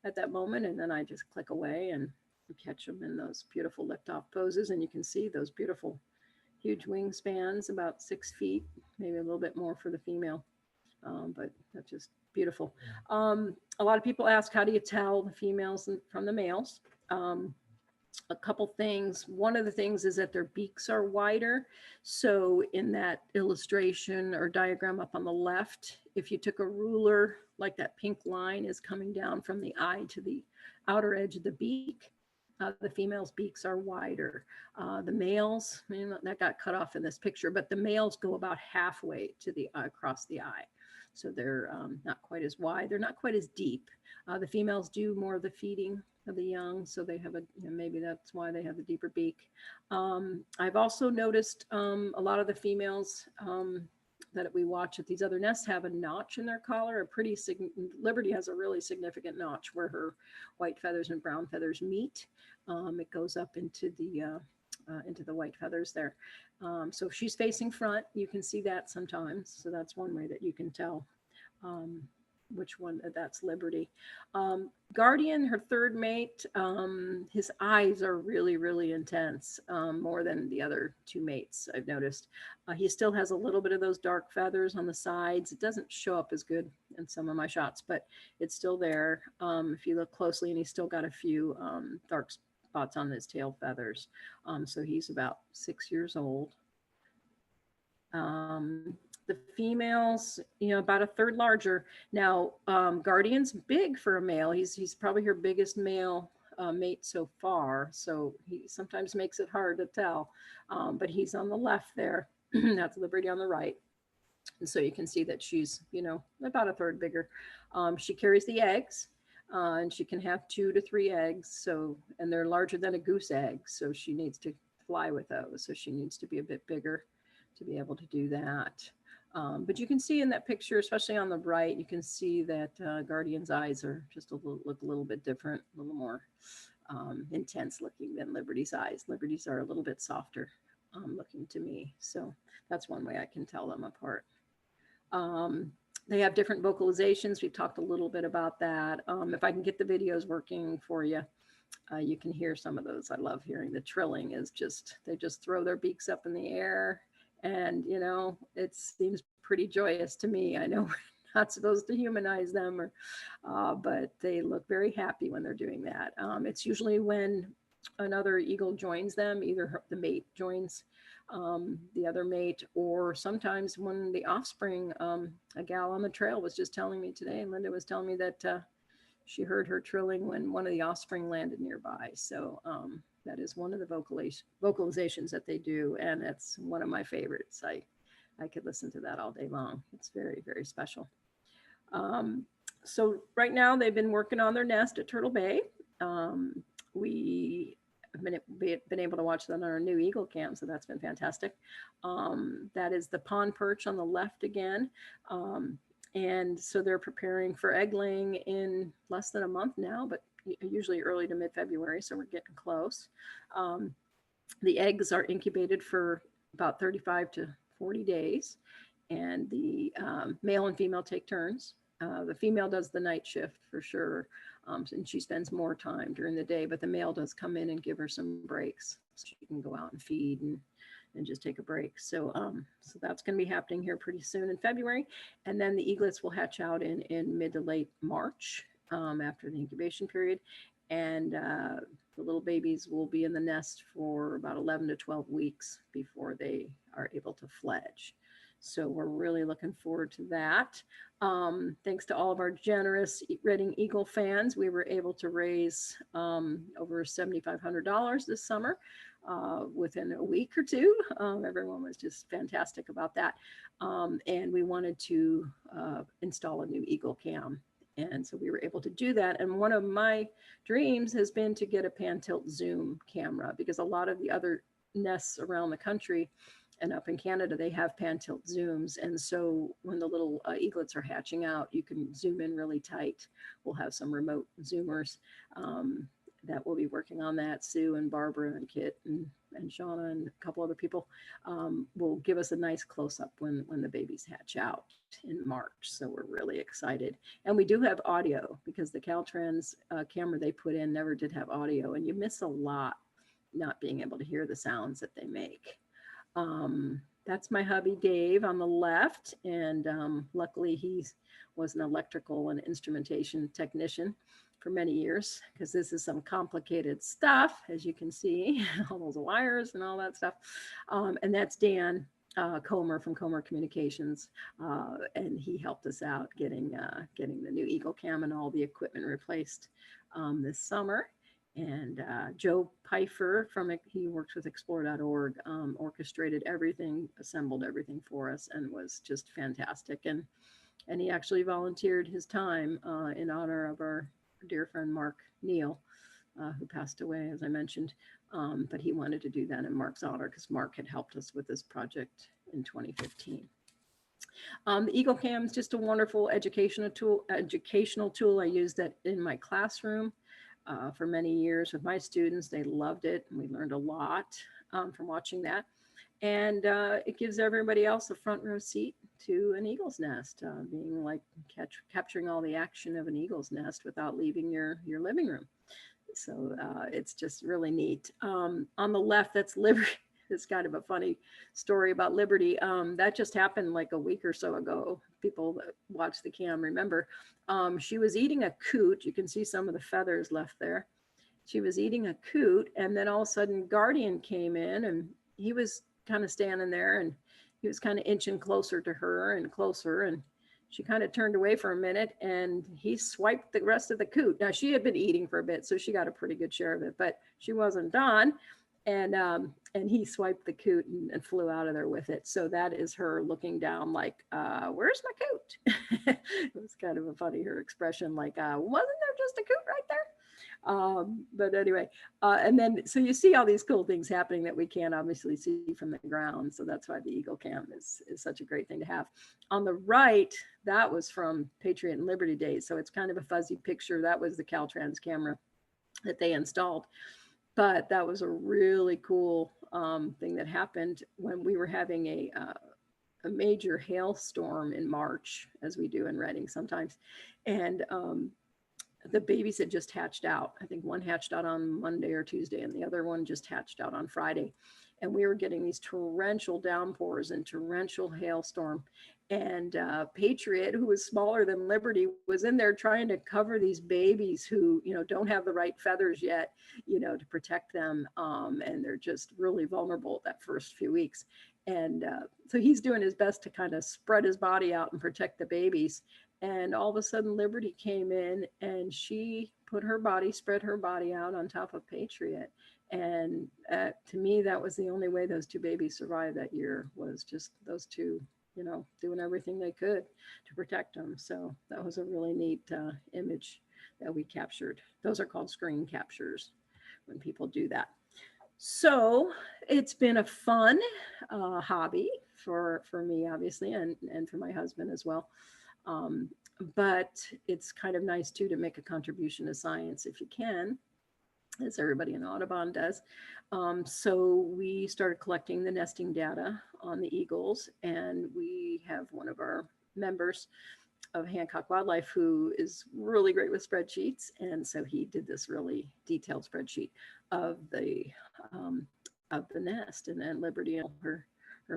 at that moment, and then I just click away and catch them in those beautiful liftoff poses. And you can see those beautiful huge wingspans, about 6 feet, maybe a little bit more for the female, but that's just beautiful. A lot of people ask, how do you tell the females from the males? A couple things. One of the things is that their beaks are wider. So in that illustration or diagram up on the left, if you took a ruler, like that pink line is coming down from the eye to the outer edge of the beak, the females' beaks are wider. The males, that got cut off in this picture, but the males go about halfway to the across the eye. So they're not quite as wide. They're not quite as deep. The females do more of the feeding of the young, so they have maybe that's why they have the deeper beak. I've also noticed a lot of the females that we watch at these other nests have a notch in their collar. Liberty has a really significant notch where her white feathers and brown feathers meet. It goes up into the white feathers there. So if she's facing front, you can see that sometimes. So that's one way that you can tell which one that's Liberty. Guardian, her third mate, his eyes are really, really intense, more than the other two mates I've noticed. He still has a little bit of those dark feathers on the sides. It doesn't show up as good in some of my shots, but it's still there. If you look closely, and he's still got a few dark spots on his tail feathers. So he's about 6 years old. The females, about a third larger. Now, Guardian's big for a male. He's probably her biggest male mate so far. So he sometimes makes it hard to tell, but he's on the left there. That's Liberty on the right. And so you can see that she's, about a third bigger. She carries the eggs, and she can have 2 to 3 eggs. So, and they're larger than a goose egg. So she needs to fly with those. So she needs to be a bit bigger to be able to do that. But you can see in that picture, especially on the right, you can see that Guardian's eyes are just look a little bit different, a little more intense looking than Liberty's eyes. Liberty's are a little bit softer looking to me. So that's one way I can tell them apart. They have different vocalizations. We've talked a little bit about that. If I can get the videos working for you, you can hear some of those. I love hearing the trilling is just, they just throw their beaks up in the air. And, you know, it seems pretty joyous to me. I know we're not supposed to humanize them, but they look very happy when they're doing that. It's usually when another eagle joins them, either the mate joins the other mate, or sometimes when the offspring, a gal on the trail was just telling me today, and Linda was telling me that she heard her trilling when one of the offspring landed nearby. So that is one of the vocalizations that they do, and it's one of my favorites. I could listen to that all day long. It's very, very special. So right now they've been working on their nest at Turtle Bay. We have been able to watch that on our new Eagle Cam, so that's been fantastic. That is the pond perch on the left again. And so they're preparing for egg laying in less than a month now, but usually early to mid-February, so we're getting close. The eggs are incubated for about 35 to 40 days, and the male and female take turns. The female does the night shift for sure, and she spends more time during the day, but the male does come in and give her some breaks so she can go out and feed and just take a break. So so that's going to be happening here pretty soon in February. And then the eaglets will hatch out in mid to late March after the incubation period. And the little babies will be in the nest for about 11 to 12 weeks before they are able to fledge. So we're really looking forward to that. Thanks to all of our generous Reading Eagle fans, we were able to raise over $7,500 this summer within a week or two. Everyone was just fantastic about that. And we wanted to install a new Eagle Cam. And so we were able to do that. And one of my dreams has been to get a pan tilt zoom camera, because a lot of the other nests around the country and up in Canada, they have pan tilt zooms. And so when the little eaglets are hatching out, you can zoom in really tight. We'll have some remote zoomers that will be working on that. Sue and Barbara and Kit and Shauna and a couple other people will give us a nice close-up when the babies hatch out in March. So we're really excited. And we do have audio, because the Caltrans camera they put in never did have audio, and you miss a lot not being able to hear the sounds that they make. That's my hubby Dave on the left, and luckily he was an electrical and instrumentation technician for many years, because this is some complicated stuff, as you can see, all those wires and all that stuff. And that's Dan Comer from Comer Communications, and he helped us out getting the new Eagle Cam and all the equipment replaced this summer. And Joe Pfeiffer he works with explore.org, orchestrated everything, assembled everything for us, and was just fantastic. And he actually volunteered his time in honor of our dear friend Mark Neal, who passed away, as I mentioned. But he wanted to do that in Mark's honor, because Mark had helped us with this project in 2015. The Eagle Cam is just a wonderful educational tool. I used that in my classroom for many years with my students. They loved it, and we learned a lot from watching that. And it gives everybody else a front row seat to an eagle's nest, being like capturing all the action of an eagle's nest without leaving your living room. So it's just really neat. On the left, that's Liberty. It's kind of a funny story about Liberty. That just happened like a week or so ago. People that watch the cam remember. She was eating a coot. You can see some of the feathers left there. She was eating a coot, and then all of a sudden Guardian came in, and he was kind of standing there, and he was kind of inching closer to her and closer, and she kind of turned away for a minute, and he swiped the rest of the coot. Now, she had been eating for a bit, so she got a pretty good share of it, but she wasn't done. And he swiped the coot and flew out of there with it. So that is her looking down like, where's my coot? It was kind of a funny, her expression, like, wasn't there just a coot right there? But anyway, and then, so you see all these cool things happening that we can't obviously see from the ground. So that's why the Eagle Cam is such a great thing to have. On the right, that was from Patriot and Liberty Days. So it's kind of a fuzzy picture. That was the Caltrans camera that they installed. But that was a really cool thing that happened when we were having a major hailstorm in March, as we do in Reading sometimes. And the babies had just hatched out. I think one hatched out on Monday or Tuesday, and the other one just hatched out on Friday. And we were getting these torrential downpours and torrential hailstorm. And Patriot, who was smaller than Liberty, was in there trying to cover these babies who, don't have the right feathers yet, to protect them. And they're just really vulnerable that first few weeks. And so he's doing his best to kind of spread his body out and protect the babies. And all of a sudden Liberty came in and she spread her body out on top of Patriot. And to me, that was the only way those two babies survived that year, was just those two, doing everything they could to protect them. So that was a really neat image that we captured. Those are called screen captures when people do that. So it's been a fun hobby for me, obviously, and for my husband as well. But it's kind of nice too to make a contribution to science if you can, as everybody in Audubon does. So we started collecting the nesting data on the eagles, and we have one of our members of Hancock Wildlife who is really great with spreadsheets, and so he did this really detailed spreadsheet of the nest, and then Liberty and her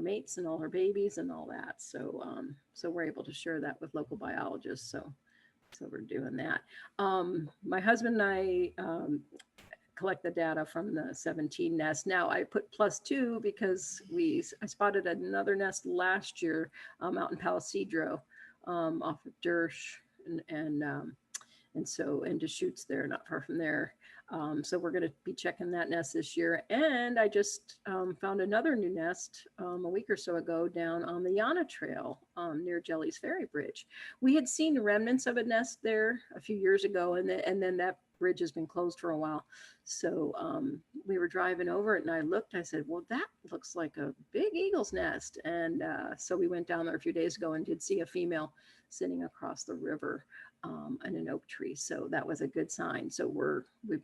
mates and all her babies and all that. So so we're able to share that with local biologists. So we're doing that. My husband and I collect the data from the 17 nests. Now I put +2 because I spotted another nest last year out in Palo Cedro off of Dersh and Deschutes there, not far from there. So we're going to be checking that nest this year. And I just found another new nest a week or so ago down on the Yana Trail near Jelly's Ferry Bridge. We had seen remnants of a nest there a few years ago, and then that bridge has been closed for a while. So we were driving over it, and I looked, I said, well, that looks like a big eagle's nest. And so we went down there a few days ago and did see a female sitting across the river in an oak tree. So that was a good sign. So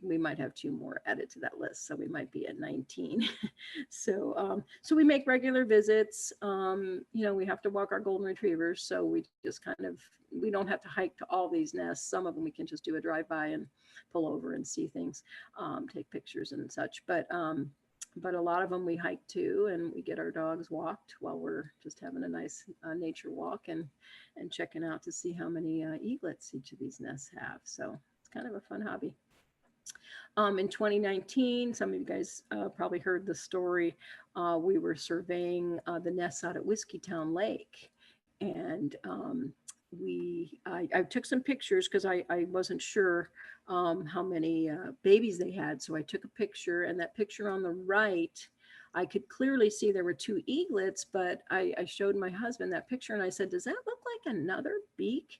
we might have 2 more added to that list. So we might be at 19. So we make regular visits. We have to walk our golden retrievers. So we just we don't have to hike to all these nests. Some of them we can just do a drive-by and pull over and see things, take pictures and such. But a lot of them we hike to, and we get our dogs walked while we're just having a nice nature walk and checking out to see how many eaglets each of these nests have. So it's kind of a fun hobby. In 2019, some of you guys probably heard the story. We were surveying the nests out at Whiskeytown Lake, and I took some pictures because I wasn't sure how many babies they had. So I took a picture, and that picture on the right, I could clearly see there were 2 eaglets, but I showed my husband that picture and I said, does that look like another beak,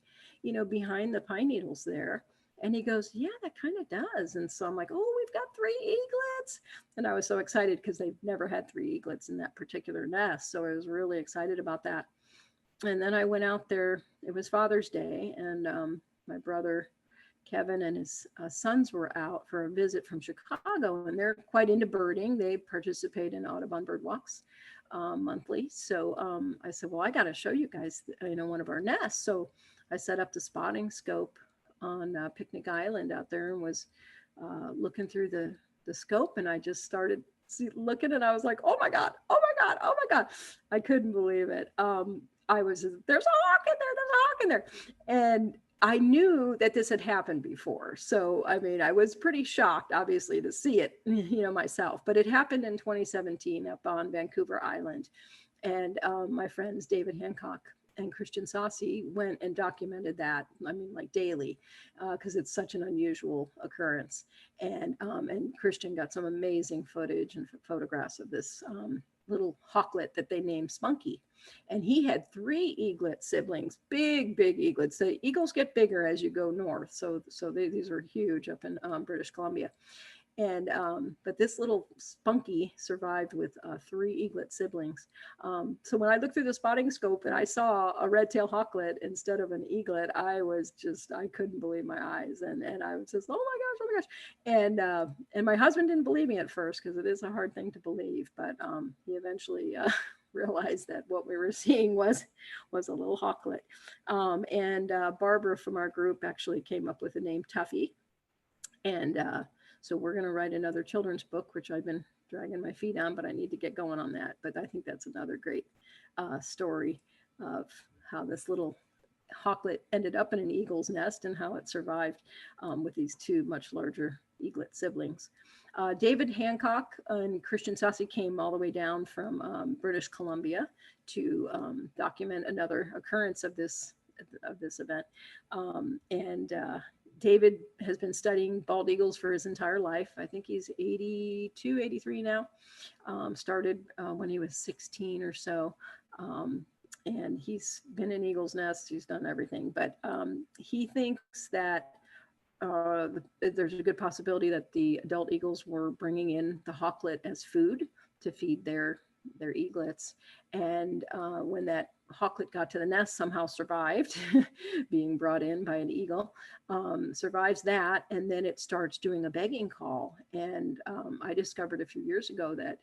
behind the pine needles there? And he goes, yeah, that kind of does. And so I'm like, oh, we've got 3 eaglets. And I was so excited because they've never had 3 eaglets in that particular nest. So I was really excited about that. And then I went out there, it was Father's Day, and my brother Kevin and his sons were out for a visit from Chicago, and they're quite into birding. They participate in Audubon bird walks monthly. So I said, well, I got to show you guys, one of our nests. So I set up the spotting scope on Picnic Island out there and was looking through the scope, and I just started looking, and I was like, oh my God, oh my God, oh my God. I couldn't believe it. There's a hawk in there, there's a hawk in there. And I knew that this had happened before. So, I was pretty shocked, obviously, to see it, myself. But it happened in 2017 up on Vancouver Island. And my friends David Hancock and Christian Saucy went and documented that, like daily, because it's such an unusual occurrence. And Christian got some amazing footage and photographs of this little hawklet that they named Spunky. And he had 3 eaglet siblings, big, big eaglets. The eagles get bigger as you go north. So these are huge up in British Columbia. And but this little Spunky survived with 3 eaglet siblings. So when I looked through the spotting scope and I saw a red-tailed hawklet instead of an eaglet, I couldn't believe my eyes. And I was just, oh my gosh. And my husband didn't believe me at first, because it is a hard thing to believe. But he eventually realized that what we were seeing was a little hawklet. Barbara from our group actually came up with the name Tuffy. And so we're going to write another children's book, which I've been dragging my feet on, but I need to get going on that. But I think that's another great story of how this little hawklet ended up in an eagle's nest and how it survived with these 2 much larger eaglet siblings. David Hancock and Christian Sussy came all the way down from British Columbia to document another occurrence of this event. David has been studying bald eagles for his entire life. I think he's 82, 83 now. Started when he was 16 or so. And he's been in eagles' nests. He's done everything. But he thinks that there's a good possibility that the adult eagles were bringing in the hawklet as food to feed their eaglets. And when that hawklet got to the nest, somehow survived being brought in by an eagle, survives that, and then it starts doing a begging call. And I discovered a few years ago that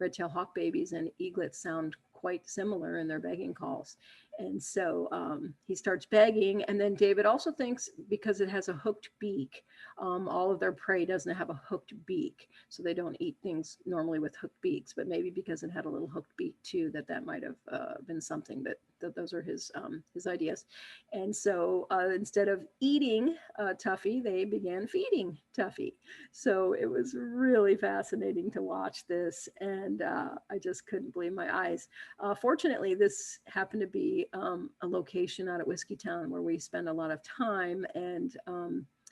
red-tailed hawk babies and eaglets sound quite similar in their begging calls. And so he starts begging. And then David also thinks, because it has a hooked beak, all of their prey doesn't have a hooked beak. So they don't eat things normally with hooked beaks, but maybe because it had a little hooked beak too, that might have been something that those are his ideas. And so instead of eating Tuffy, they began feeding Tuffy. So it was really fascinating to watch this. And I just couldn't believe my eyes. Fortunately, this happened to be a location out at Whiskeytown where we spend a lot of time, and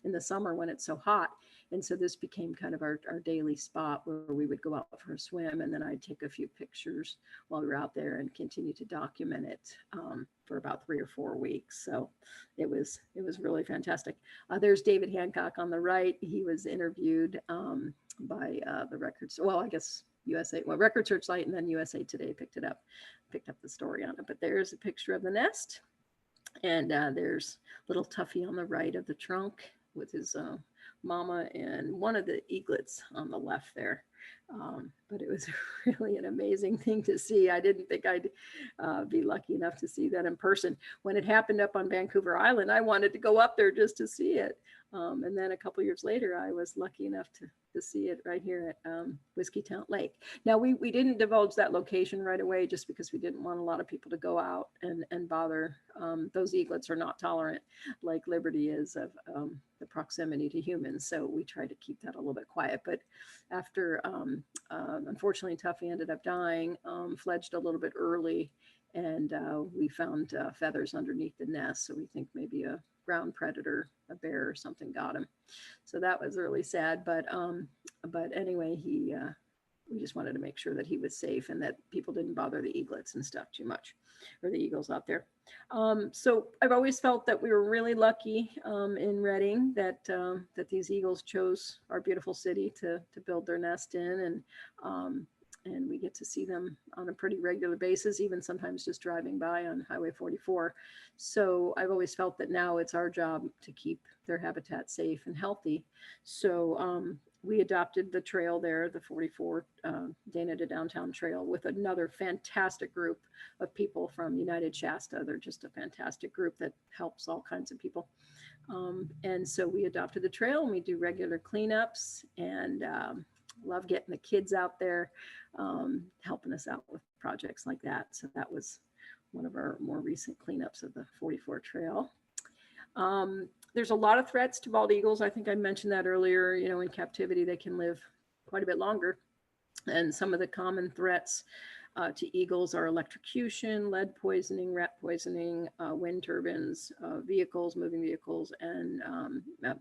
in the summer when it's so hot. And so this became kind of our daily spot where we would go out for a swim, and then I'd take a few pictures while we were out there and continue to document it for about 3 or 4 weeks. So it was really fantastic. There's David Hancock on the right. He was interviewed by the Records, well, I guess USA, well, Record Searchlight, and then USA Today picked up the story on it. But there's a picture of the nest, and there's little Tuffy on the right of the trunk with his mama and one of the eaglets on the left there. But it was really an amazing thing to see. I didn't think I'd be lucky enough to see that in person. When it happened up on Vancouver Island, I wanted to go up there just to see it. And then a couple years later, I was lucky enough to see it right here at Whiskeytown Lake. Now, we didn't divulge that location right away just because we didn't want a lot of people to go out and bother. Those eaglets are not tolerant, like Liberty is, of the proximity to humans. So we tried to keep that a little bit quiet. But after, unfortunately, Tuffy ended up dying, fledged a little bit early, and we found feathers underneath the nest. So we think maybe a ground predator, a bear or something, got him. So that was really sad. But anyway, we just wanted to make sure that he was safe and that people didn't bother the eaglets and stuff too much, or the eagles out there. So I've always felt that we were really lucky in Reading that these eagles chose our beautiful city to build their nest in, and we get to see them on a pretty regular basis, even sometimes just driving by on Highway 44. So I've always felt that now it's our job to keep their habitat safe and healthy. So we adopted the trail there, the 44 Dana to Downtown Trail, with another fantastic group of people from United Shasta. They're just a fantastic group that helps all kinds of people. And so we adopted the trail, and we do regular cleanups, and love getting the kids out there helping us out with projects like that. So that was one of our more recent cleanups of the 44 trail. There's a lot of threats to bald eagles. I think I mentioned that earlier. You know, in captivity, they can live quite a bit longer. And some of the common threats to eagles are electrocution, lead poisoning, rat poisoning, wind turbines, vehicles, moving vehicles, and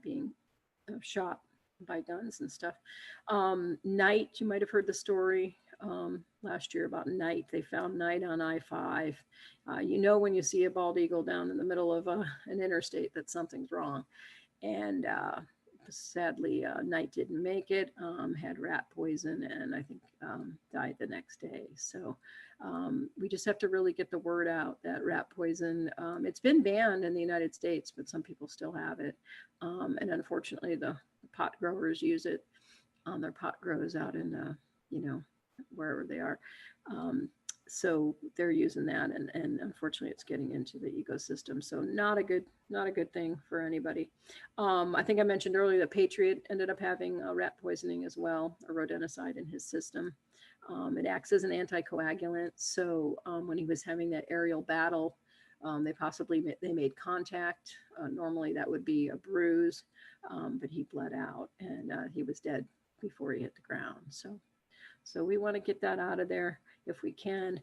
being shot by guns and stuff. Night, you might have heard the story last year about night. They found night on I-5. You know when you see a bald eagle down in the middle of an interstate that something's wrong. And sadly, Knight didn't make it, had rat poison, and I think died the next day. So we just have to really get the word out that rat poison, it's been banned in the United States, but some people still have it. And unfortunately, the pot growers use it on their pot grows out in, you know, wherever they are. So they're using that, and unfortunately it's getting into the ecosystem. So not a good thing for anybody. I think I mentioned earlier that Patriot ended up having rat poisoning as well, a rodenticide in his system. It acts as an anticoagulant. So when he was having that aerial battle, they made contact. Normally that would be a bruise, but he bled out and he was dead before he hit the ground. So we want to get that out of there if we can.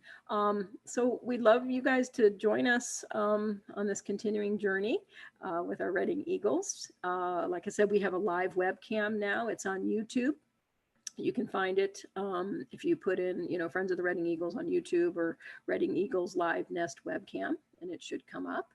So we'd love you guys to join us on this continuing journey with our Reading Eagles. Like I said, we have a live webcam now. It's on YouTube. You can find it if you put in, you know, Friends of the Reading Eagles on YouTube or Reading Eagles Live Nest webcam, and it should come up.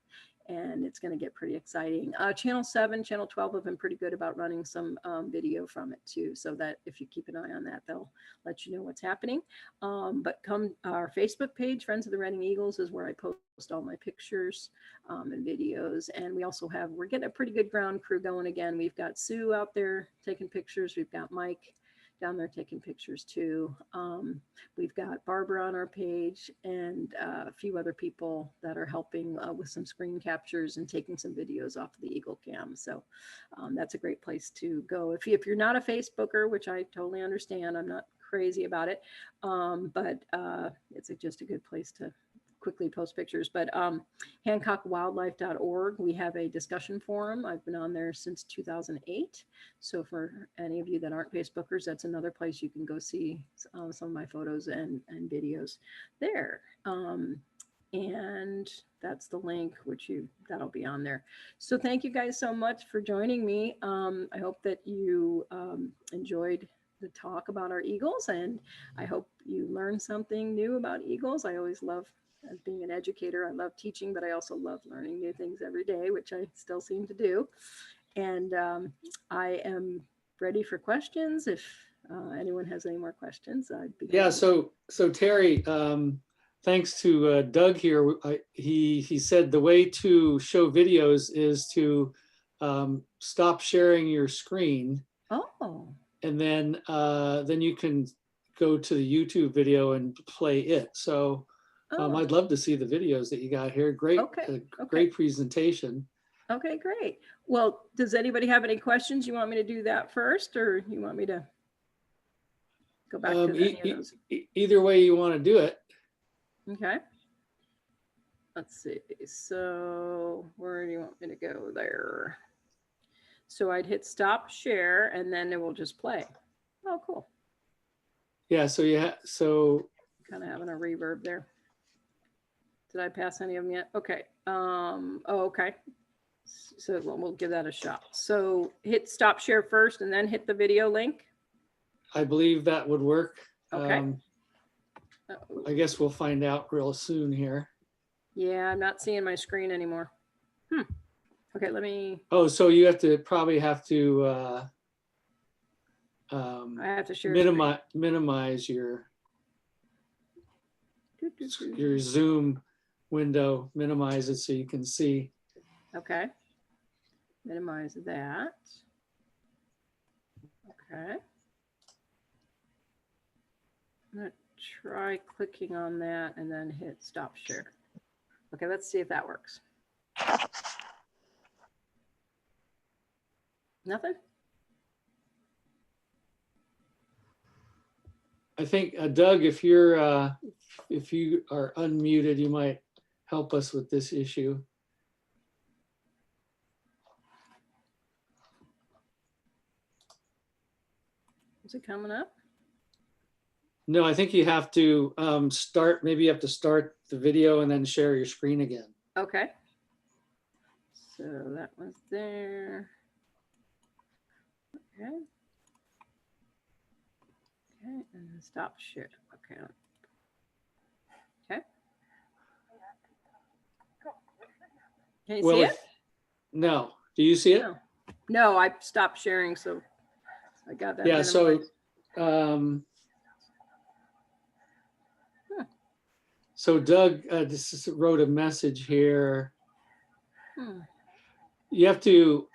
And it's going to get pretty exciting. Channel 7, Channel 12 have been pretty good about running some video from it too, so that if you keep an eye on that, they'll let you know what's happening. But come our Facebook page, Friends of the Reading Eagles, is where I post all my pictures and videos. And we also we're getting a pretty good ground crew going again. We've got Sue out there taking pictures. We've got Mike down there taking pictures too. We've got Barbara on our page and a few other people that are helping with some screen captures and taking some videos off of the Eagle Cam. So that's a great place to go. If you're not a Facebooker, which I totally understand, I'm not crazy about it, but it's just a good place to quickly post pictures. But HancockWildlife.org, we have a discussion forum. I've been on there since 2008. So for any of you that aren't Facebookers, that's another place you can go see some of my photos and videos there. And that's the link, that'll be on there. So thank you guys so much for joining me. I hope that you enjoyed the talk about our eagles, and I hope you learned something new about eagles. I always love, as being an educator, I love teaching, but I also love learning new things every day, which I still seem to do. And I am ready for questions. If anyone has any more questions, I'd be Yeah. So Terri, thanks to Doug here, he said the way to show videos is to stop sharing your screen. Oh. And then you can go to the YouTube video and play it. So I'd love to see the videos that you got here. Great, okay. Great presentation. Okay, great. Well, does anybody have any questions? You want me to do that first, or you want me to go back to any of those? Either way you want to do it. Okay. Let's see. So where do you want me to go there? So I'd hit stop share, and then it will just play. Oh, cool. Yeah. So kind of having a reverb there. Did I pass any of them yet? Okay. Oh, okay. So we'll give that a shot. So hit stop share first and then hit the video link. I believe that would work. Okay. I guess we'll find out real soon here. Yeah, I'm not seeing my screen anymore. Okay, let me. Oh, so you have to I have to share. Minimize your Zoom window, minimize it so you can see. Okay. Minimize that. Okay. I'm going to try clicking on that and then hit stop share. Okay, let's see if that works. Nothing? I think, Doug, if you are unmuted, you might help us with this issue. Is it coming up? No, I think you have to maybe you have to start the video and then share your screen again. Okay. So that was there. Okay. Okay, and then stop share. Okay. Okay. Can you see it? No. Do you see it? No. No, I stopped sharing, so I got that. Yeah. So, so Doug wrote a message here. You have to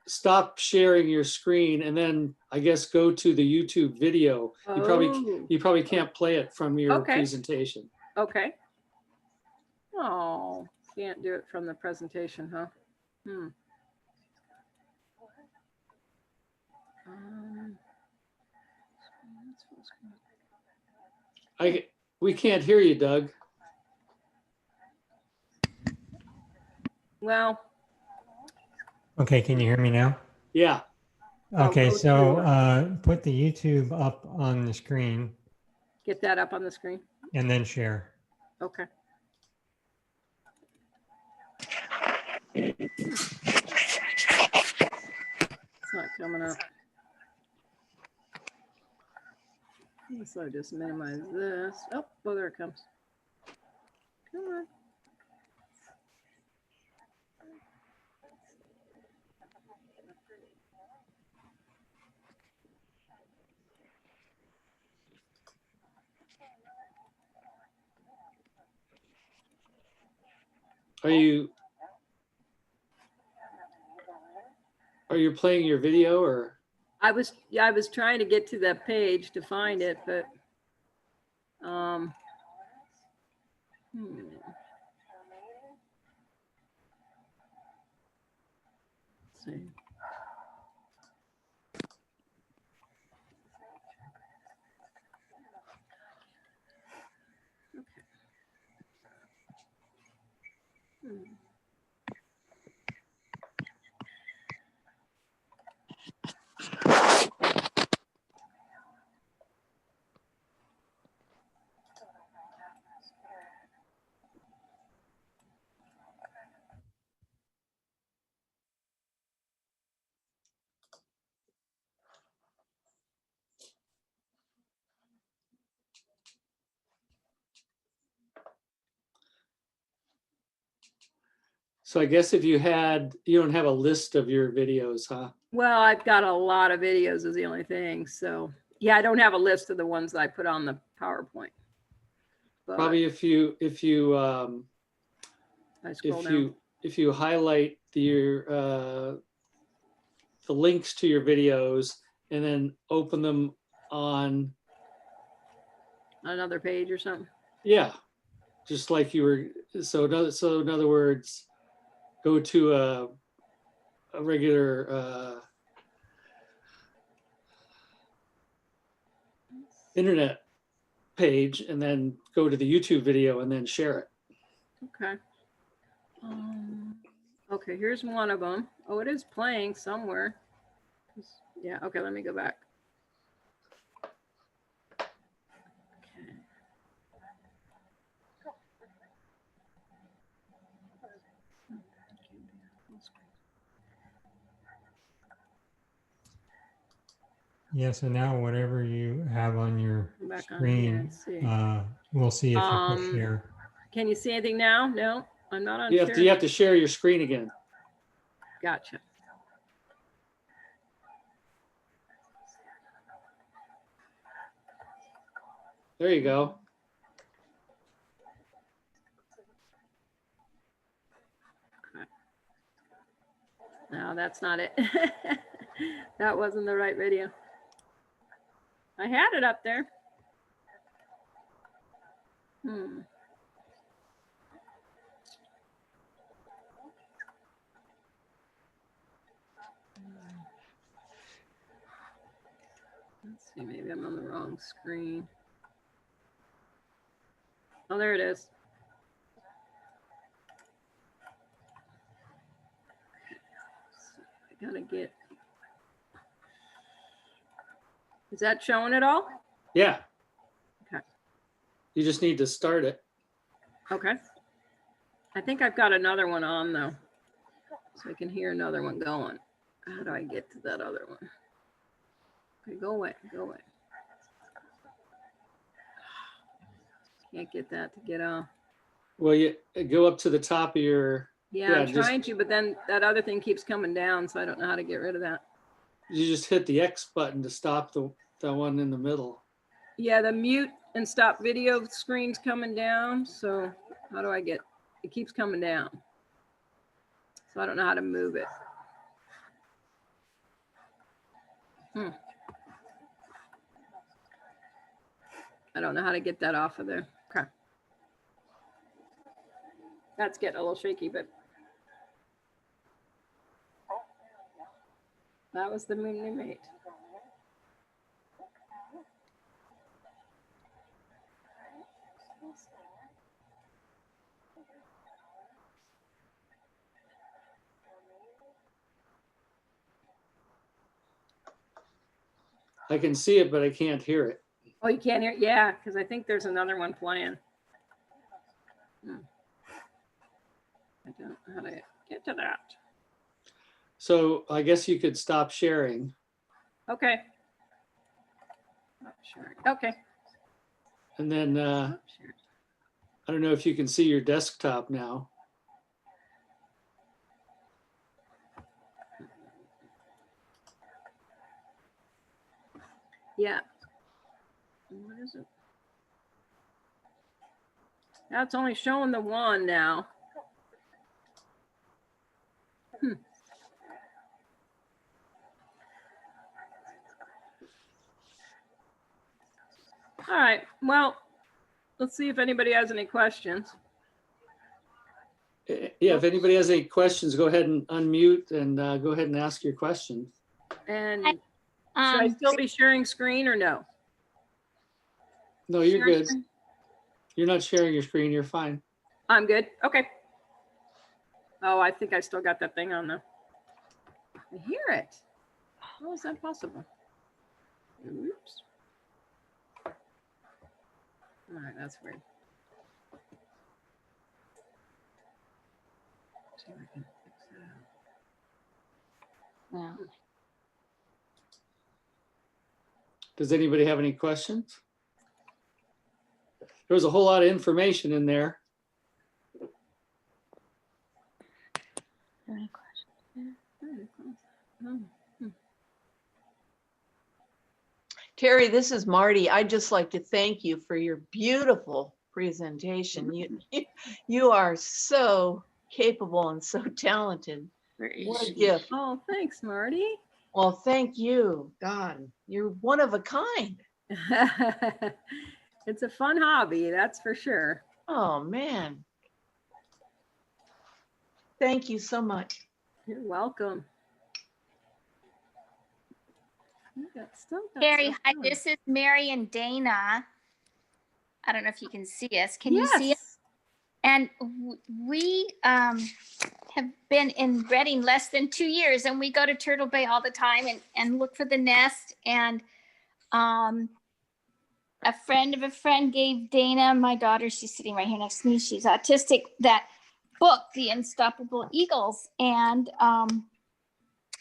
stop sharing your screen and then I guess go to the YouTube video. You probably can't play it from your presentation. Okay. Oh, can't do it from the presentation, huh? We can't hear you, Doug. Well. Okay, can you hear me now? Yeah. Okay, so put the YouTube up on the screen. Get that up on the screen. And then share. Okay. It's not coming up. So I just minimize this. Oh, there it comes. Come on. Are you playing your video or? I was trying to get to that page to find it, but let's see. Okay. So I guess if you don't have a list of your videos, huh? Well, I've got a lot of videos is the only thing. So yeah, I don't have a list of the ones that I put on the PowerPoint. But probably if you highlight the links to your videos and then open them on another page or something. Yeah, just like you were. So in other words, go to a regular internet page and then go to the YouTube video and then share it. Okay. Okay, here's one of them. Oh, it is playing somewhere. Yeah, okay, let me go back. Okay. Yeah, so now whatever you have on your screen, we'll see if you push share. Can you see anything now? No, I'm not on share. You have to share your screen again. Gotcha. There you go. Okay. No, that's not it. That wasn't the right video. I had it up there. Let's see, maybe I'm on the wrong screen. Oh, there it is. So I gotta get. Is that showing it all? Yeah. Okay. You just need to start it. Okay. I think I've got another one on though. So I can hear another one going. How do I get to that other one? Okay, go away, go away. Can't get that to get off. Well, you go up to the top of your, Yeah, I'm trying to, but then that other thing keeps coming down, so I don't know how to get rid of that. you just hit the X button to stop the one in the middle. Yeah, the mute and stop video screen's coming down. So how do I get, it keeps coming down. So I don't know how to move it. I don't know how to get that off of there. Okay. That's getting a little shaky, but that was the moon they made. I can see it, but I can't hear it. Oh, you can't hear? Yeah, because I think there's another one playing. I don't know how to get to that. So I guess you could stop sharing. Okay. Stop sharing. Okay. And then I don't know if you can see your desktop now. Yeah. What is it? That's only showing the one now. All right. Well, let's see if anybody has any questions. Yeah, if anybody has any questions, go ahead and unmute and go ahead and ask your question. And should I still be sharing screen or no? No, you're Sharing good. screen? You're not sharing your screen. You're fine. I'm good. Okay. Oh, I think I still got that thing on though. I hear it. How is that possible? Oops. All right, that's weird. See if I can fix that out. Wow. Does anybody have any questions? There was a whole lot of information in there. Any questions? Terri, this is Marty. I'd just like to thank you for your beautiful presentation. You are so capable and so talented. What a gift. Oh, thanks, Marty. Well, thank you. God, you're one of a kind. It's a fun hobby, that's for sure. Oh, man. Thank you so much. You're welcome. Terri, hi, this is Mary and Dana. I don't know if you can see us. Can you see us? And we have been in Redding less than 2 years, and we go to Turtle Bay all the time and look for the nest. And a friend of a friend gave Dana, my daughter, she's sitting right here next to me, she's autistic, that book, The Unstoppable Eagles. And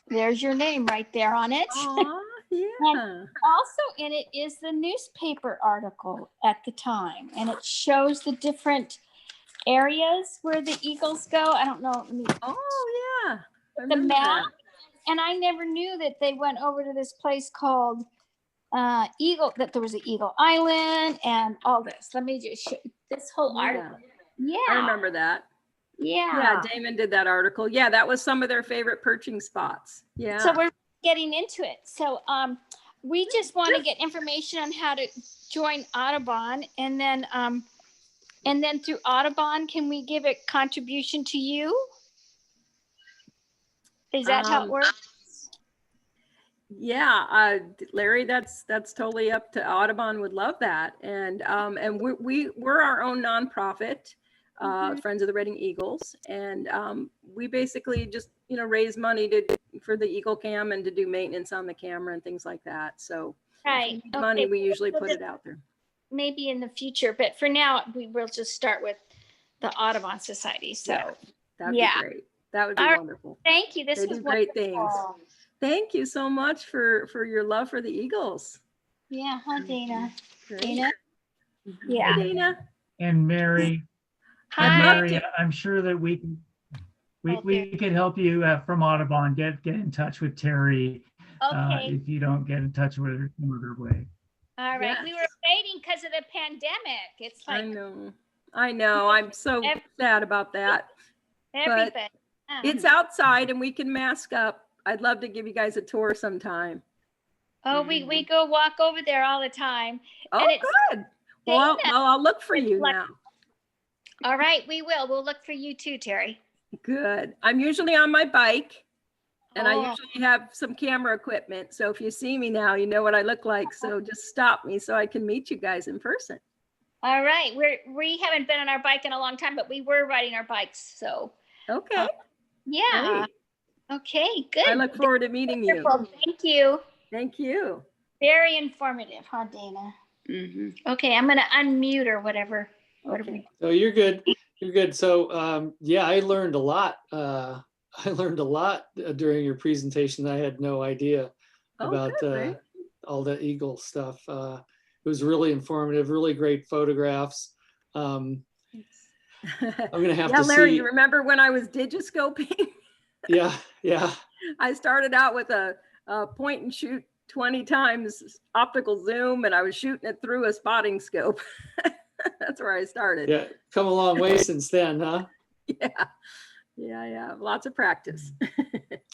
there's your name right there on it. Aww, yeah. And also in it is the newspaper article at the time, and it shows the different areas where the eagles go. I don't know. Oh yeah, the map. And I never knew that they went over to this place called Eagle. That there was an Eagle Island and all this. Let me just show this whole article. Yeah, I remember that. Yeah, Damon did that article. Yeah, that was some of their favorite perching spots. Yeah. So we're getting into it. So we just want to get information on how to join Audubon, and then through Audubon, can we give a contribution to you? Is that how it works? Yeah, Larry, that's totally up to Audubon. Would love that, and we're our own nonprofit, Friends of the Redding Eagles, and we basically just raise money for the Eagle Cam and to do maintenance on the camera and things like that. So right, money we usually put it out there. Maybe in the future, but for now we will just start with the Audubon Society. So that'd be great. That would be wonderful. Thank you. This was great things. Thank you so much for your love for the Eagles. Yeah, hi Dana. Great. Dana. Yeah. Hi, Dana. and Mary. Hi. Mary, I'm sure that we could help you from Audubon. Get in touch with Terri if you don't get in touch with her some other way. All right. Yes. We were waiting because of the pandemic. It's like I know. I'm so sad about that. everything. It's outside and we can mask up. I'd love to give you guys a tour sometime. Oh, we go walk over there all the time. Oh, good. Well, I'll look for you now. All right, we will. We'll look for you too, Terri. Good. I'm usually on my bike and I usually have some camera equipment. So if you see me now, you know what I look like. So just stop me so I can meet you guys in person. All right. We haven't been on our bike in a long time, but we were riding our bikes. So okay. Yeah. Great. Okay, good. I look forward to meeting you. Thank you. Thank you. Very informative, huh, Dana? Okay, I'm gonna unmute or whatever. Okay. Oh, you're good. You're good. So yeah, I learned a lot. During your presentation. I had no idea about all the eagle stuff. It was really informative, really great photographs. I'm gonna have to Larry, see. you remember when I was digiscoping? Yeah. I started out with a point and shoot 20 times optical zoom, and I was shooting it through a spotting scope. That's where I started. Yeah, come a long way since then, huh? Yeah. Lots of practice.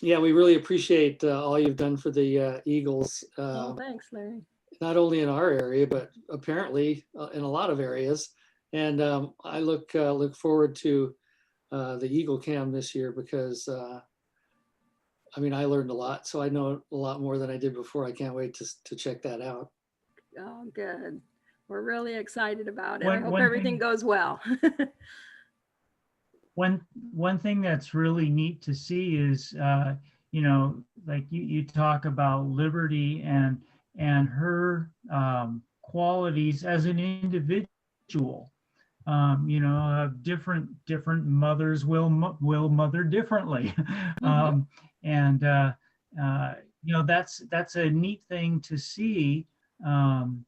Yeah, we really appreciate all you've done for the eagles. Thanks, Larry. Not only in our area, but apparently in a lot of areas. And I look forward to the Eagle Cam this year because I mean, I learned a lot, so I know a lot more than I did before. I can't wait to check that out. Oh, good. We're really excited about it. I hope everything goes well. One thing that's really neat to see is, you know, like you talk about Liberty and her qualities as an individual. You know, different mothers will mother differently, and you know, that's a neat thing to see, and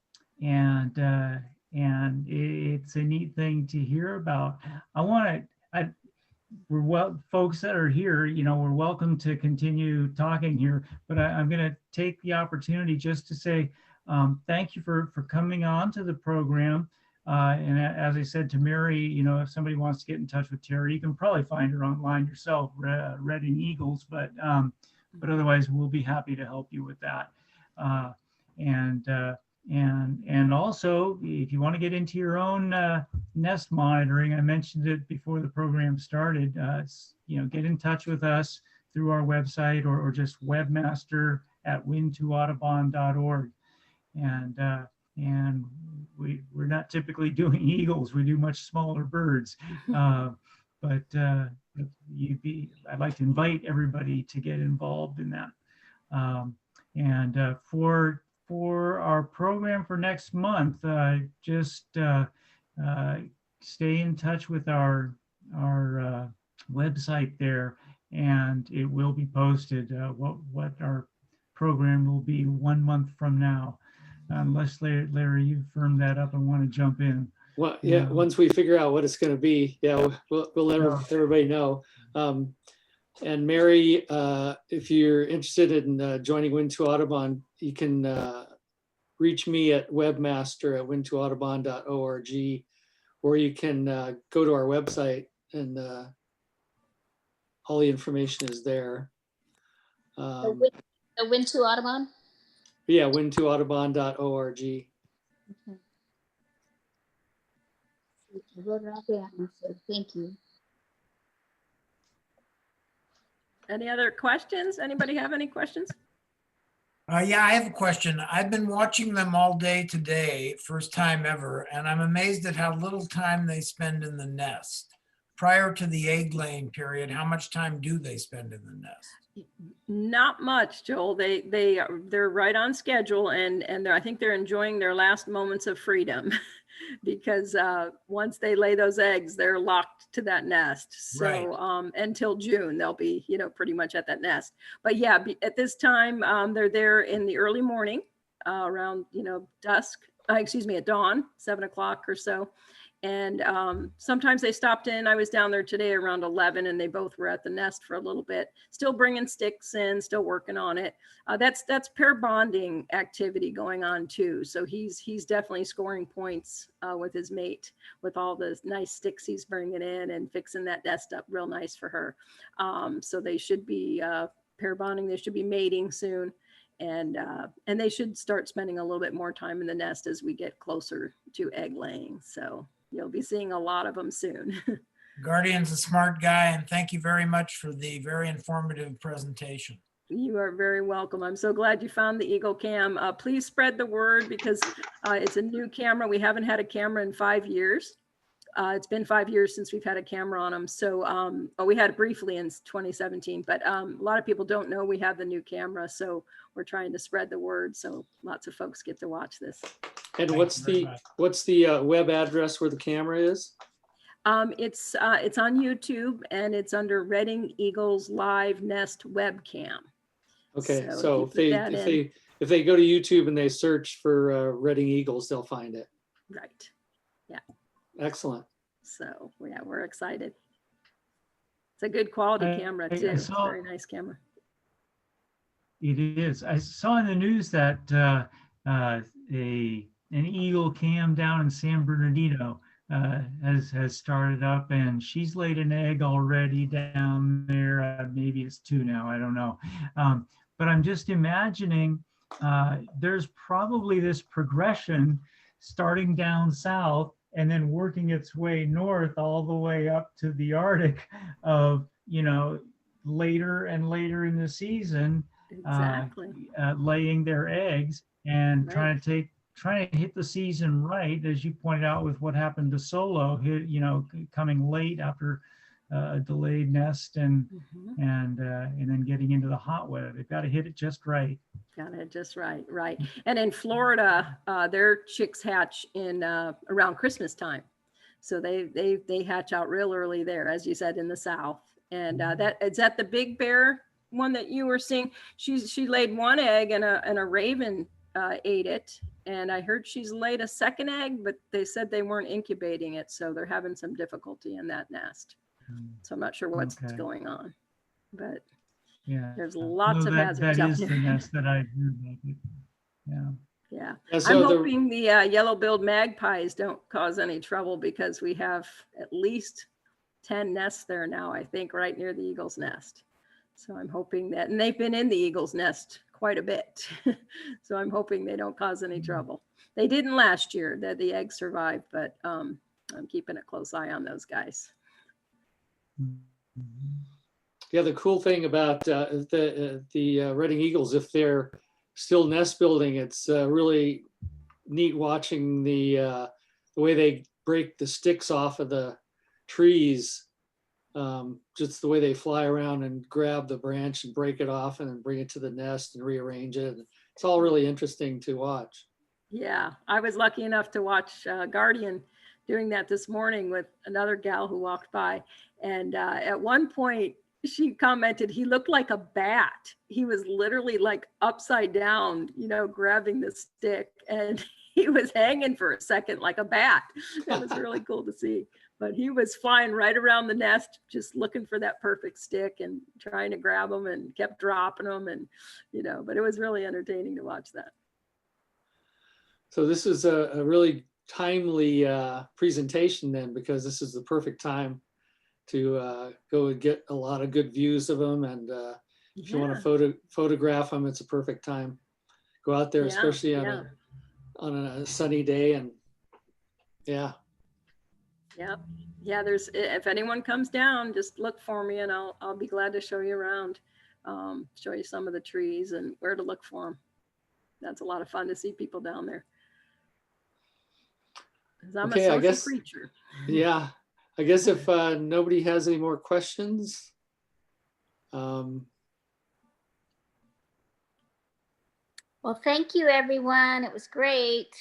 it's a neat thing to hear about. Folks that are here, you know, we're welcome to continue talking here, but I'm going to take the opportunity just to say thank you for coming on to the program. And as I said to Mary, you know, if somebody wants to get in touch with Terri, you can probably find her online yourself, Redding Eagles, but otherwise we'll be happy to help you with that. And also, if you want to get into your own nest monitoring, I mentioned it before the program started, you know, get in touch with us through our website or just webmaster@win2audubon.org. And we're not typically doing eagles, we do much smaller birds. But I'd like to invite everybody to get involved in that. For our program for next month, just stay in touch with our website there, and it will be posted what our program will be 1 month from now. Unless Larry, you firmed that up and want to jump in. Well, yeah, once we figure out what it's going to be, yeah, we'll let everybody know. And Mary, if you're interested in joining Win2 Audubon, you can reach me at webmaster@win2audubon.org, or you can go to our website and all the information is there. The Win2 Audubon? Yeah, win2audubon.org. Thank you. Any other questions? Anybody have any questions? Yeah, I have a question. I've been watching them all day today, first time ever, and I'm amazed at how little time they spend in the nest. Prior to the egg laying period, how much time do they spend in the nest? Not much, Joel. They're right on schedule, and I think they're enjoying their last moments of freedom because once they lay those eggs, they're locked to that nest. So Right. Until June, they'll be, you know, pretty much at that nest. But yeah, at this time, they're there in the early morning, around, you know, dusk. At dawn, 7 o'clock or so. And sometimes they stopped in. I was down there today around 11 and they both were at the nest for a little bit, still bringing sticks in, still working on it. That's pair bonding activity going on too. So he's definitely scoring points with his mate, with all the nice sticks he's bringing in and fixing that nest up real nice for her. So they should be pair bonding. They should be mating soon. And they should start spending a little bit more time in the nest as we get closer to egg laying. So you'll be seeing a lot of them soon. Guardian's a smart guy, and thank you very much for the very informative presentation. You are very welcome. I'm so glad you found the Eagle Cam. Please spread the word because it's a new camera. We haven't had a camera in 5 years. It's been 5 years since we've had a camera on them. So we had it briefly in 2017, but a lot of people don't know we have the new camera. So we're trying to spread the word so lots of folks get to watch this. And what's the web address where the camera is? It's on YouTube and it's under Redding Eagles Live Nest Webcam. Okay, so if they go to YouTube and they search for Redding Eagles, they'll find it. Right. Yeah. Excellent. So yeah, we're excited. It's a good quality camera too. It's a very nice camera. It is. I saw in the news that an Eagle Cam down in San Bernardino has started up, and she's laid an egg already down there. Maybe it's 2 now. I don't know. But I'm just imagining there's probably this progression starting down south and then working its way north all the way up to the Arctic of, later and later in the season, exactly. Laying their eggs and Right. trying to hit the season right, as you pointed out with what happened to Solo, coming late after a delayed nest and then getting into the hot weather. They've got to hit it just right. Got it just right. Right. And in Florida, their chicks hatch in around Christmas time. So they hatch out real early there, as you said, in the South. And is that the Big Bear one that you were seeing? She laid 1 egg and a raven ate it. And I heard she's laid a 2nd egg, but they said they weren't incubating it. So they're having some difficulty in that nest. So I'm not sure what's going on, but yeah, there's lots of hazards. That is the nest that I heard about. Yeah. Yeah. So I'm hoping the yellow-billed magpies don't cause any trouble because we have at least 10 nests there now, I think, right near the eagle's nest. So I'm hoping that, and they've been in the eagle's nest quite a bit. So I'm hoping they don't cause any trouble. They didn't last year, that the eggs survived, but I'm keeping a close eye on those guys. Yeah, the cool thing about the Redding Eagles, if they're still nest building, it's really neat watching the way they break the sticks off of the trees. Just the way they fly around and grab the branch and break it off and then bring it to the nest and rearrange it. It's all really interesting to watch. Yeah, I was lucky enough to watch Guardian doing that this morning with another gal who walked by. And at one point she commented, he looked like a bat. He was literally like upside down, grabbing the stick, and he was hanging for a second like a bat. That was really cool to see. But he was flying right around the nest, just looking for that perfect stick and trying to grab them, and kept dropping them. And, but it was really entertaining to watch that. So this is a really timely presentation then, because this is the perfect time to go and get a lot of good views of them. And if you want to photograph them, it's a perfect time. Go out there, especially on a sunny day. And yeah. There's, if anyone comes down, just look for me and I'll be glad to show you around, show you some of the trees and where to look for them. That's a lot of fun to see people down there. I'm a social creature. Yeah, I guess if nobody has any more questions. Well, thank you, everyone. It was great.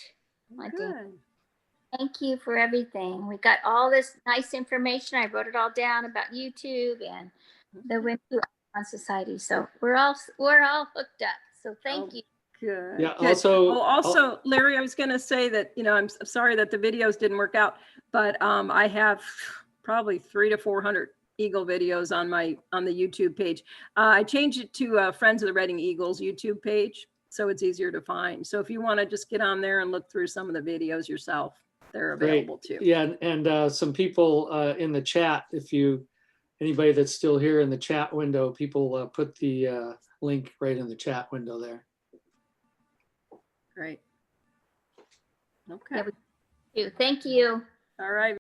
Thank you for everything. We got all this nice information. I wrote it all down about YouTube and the Winter Audubon Society. So we're all hooked up. So thank you. Good. Yeah. Good. Also, Larry, I was going to say that, I'm sorry that the videos didn't work out. But I have probably 300 to 400 eagle videos on the YouTube page. I changed it to Friends of the Reading Eagles YouTube page, so it's easier to find. So if you want to just get on there and look through some of the videos yourself, they're available too. Yeah, and some people in the chat, anybody that's still here in the chat window, people put the link right in the chat window there. Great. Okay. Thank you. All right.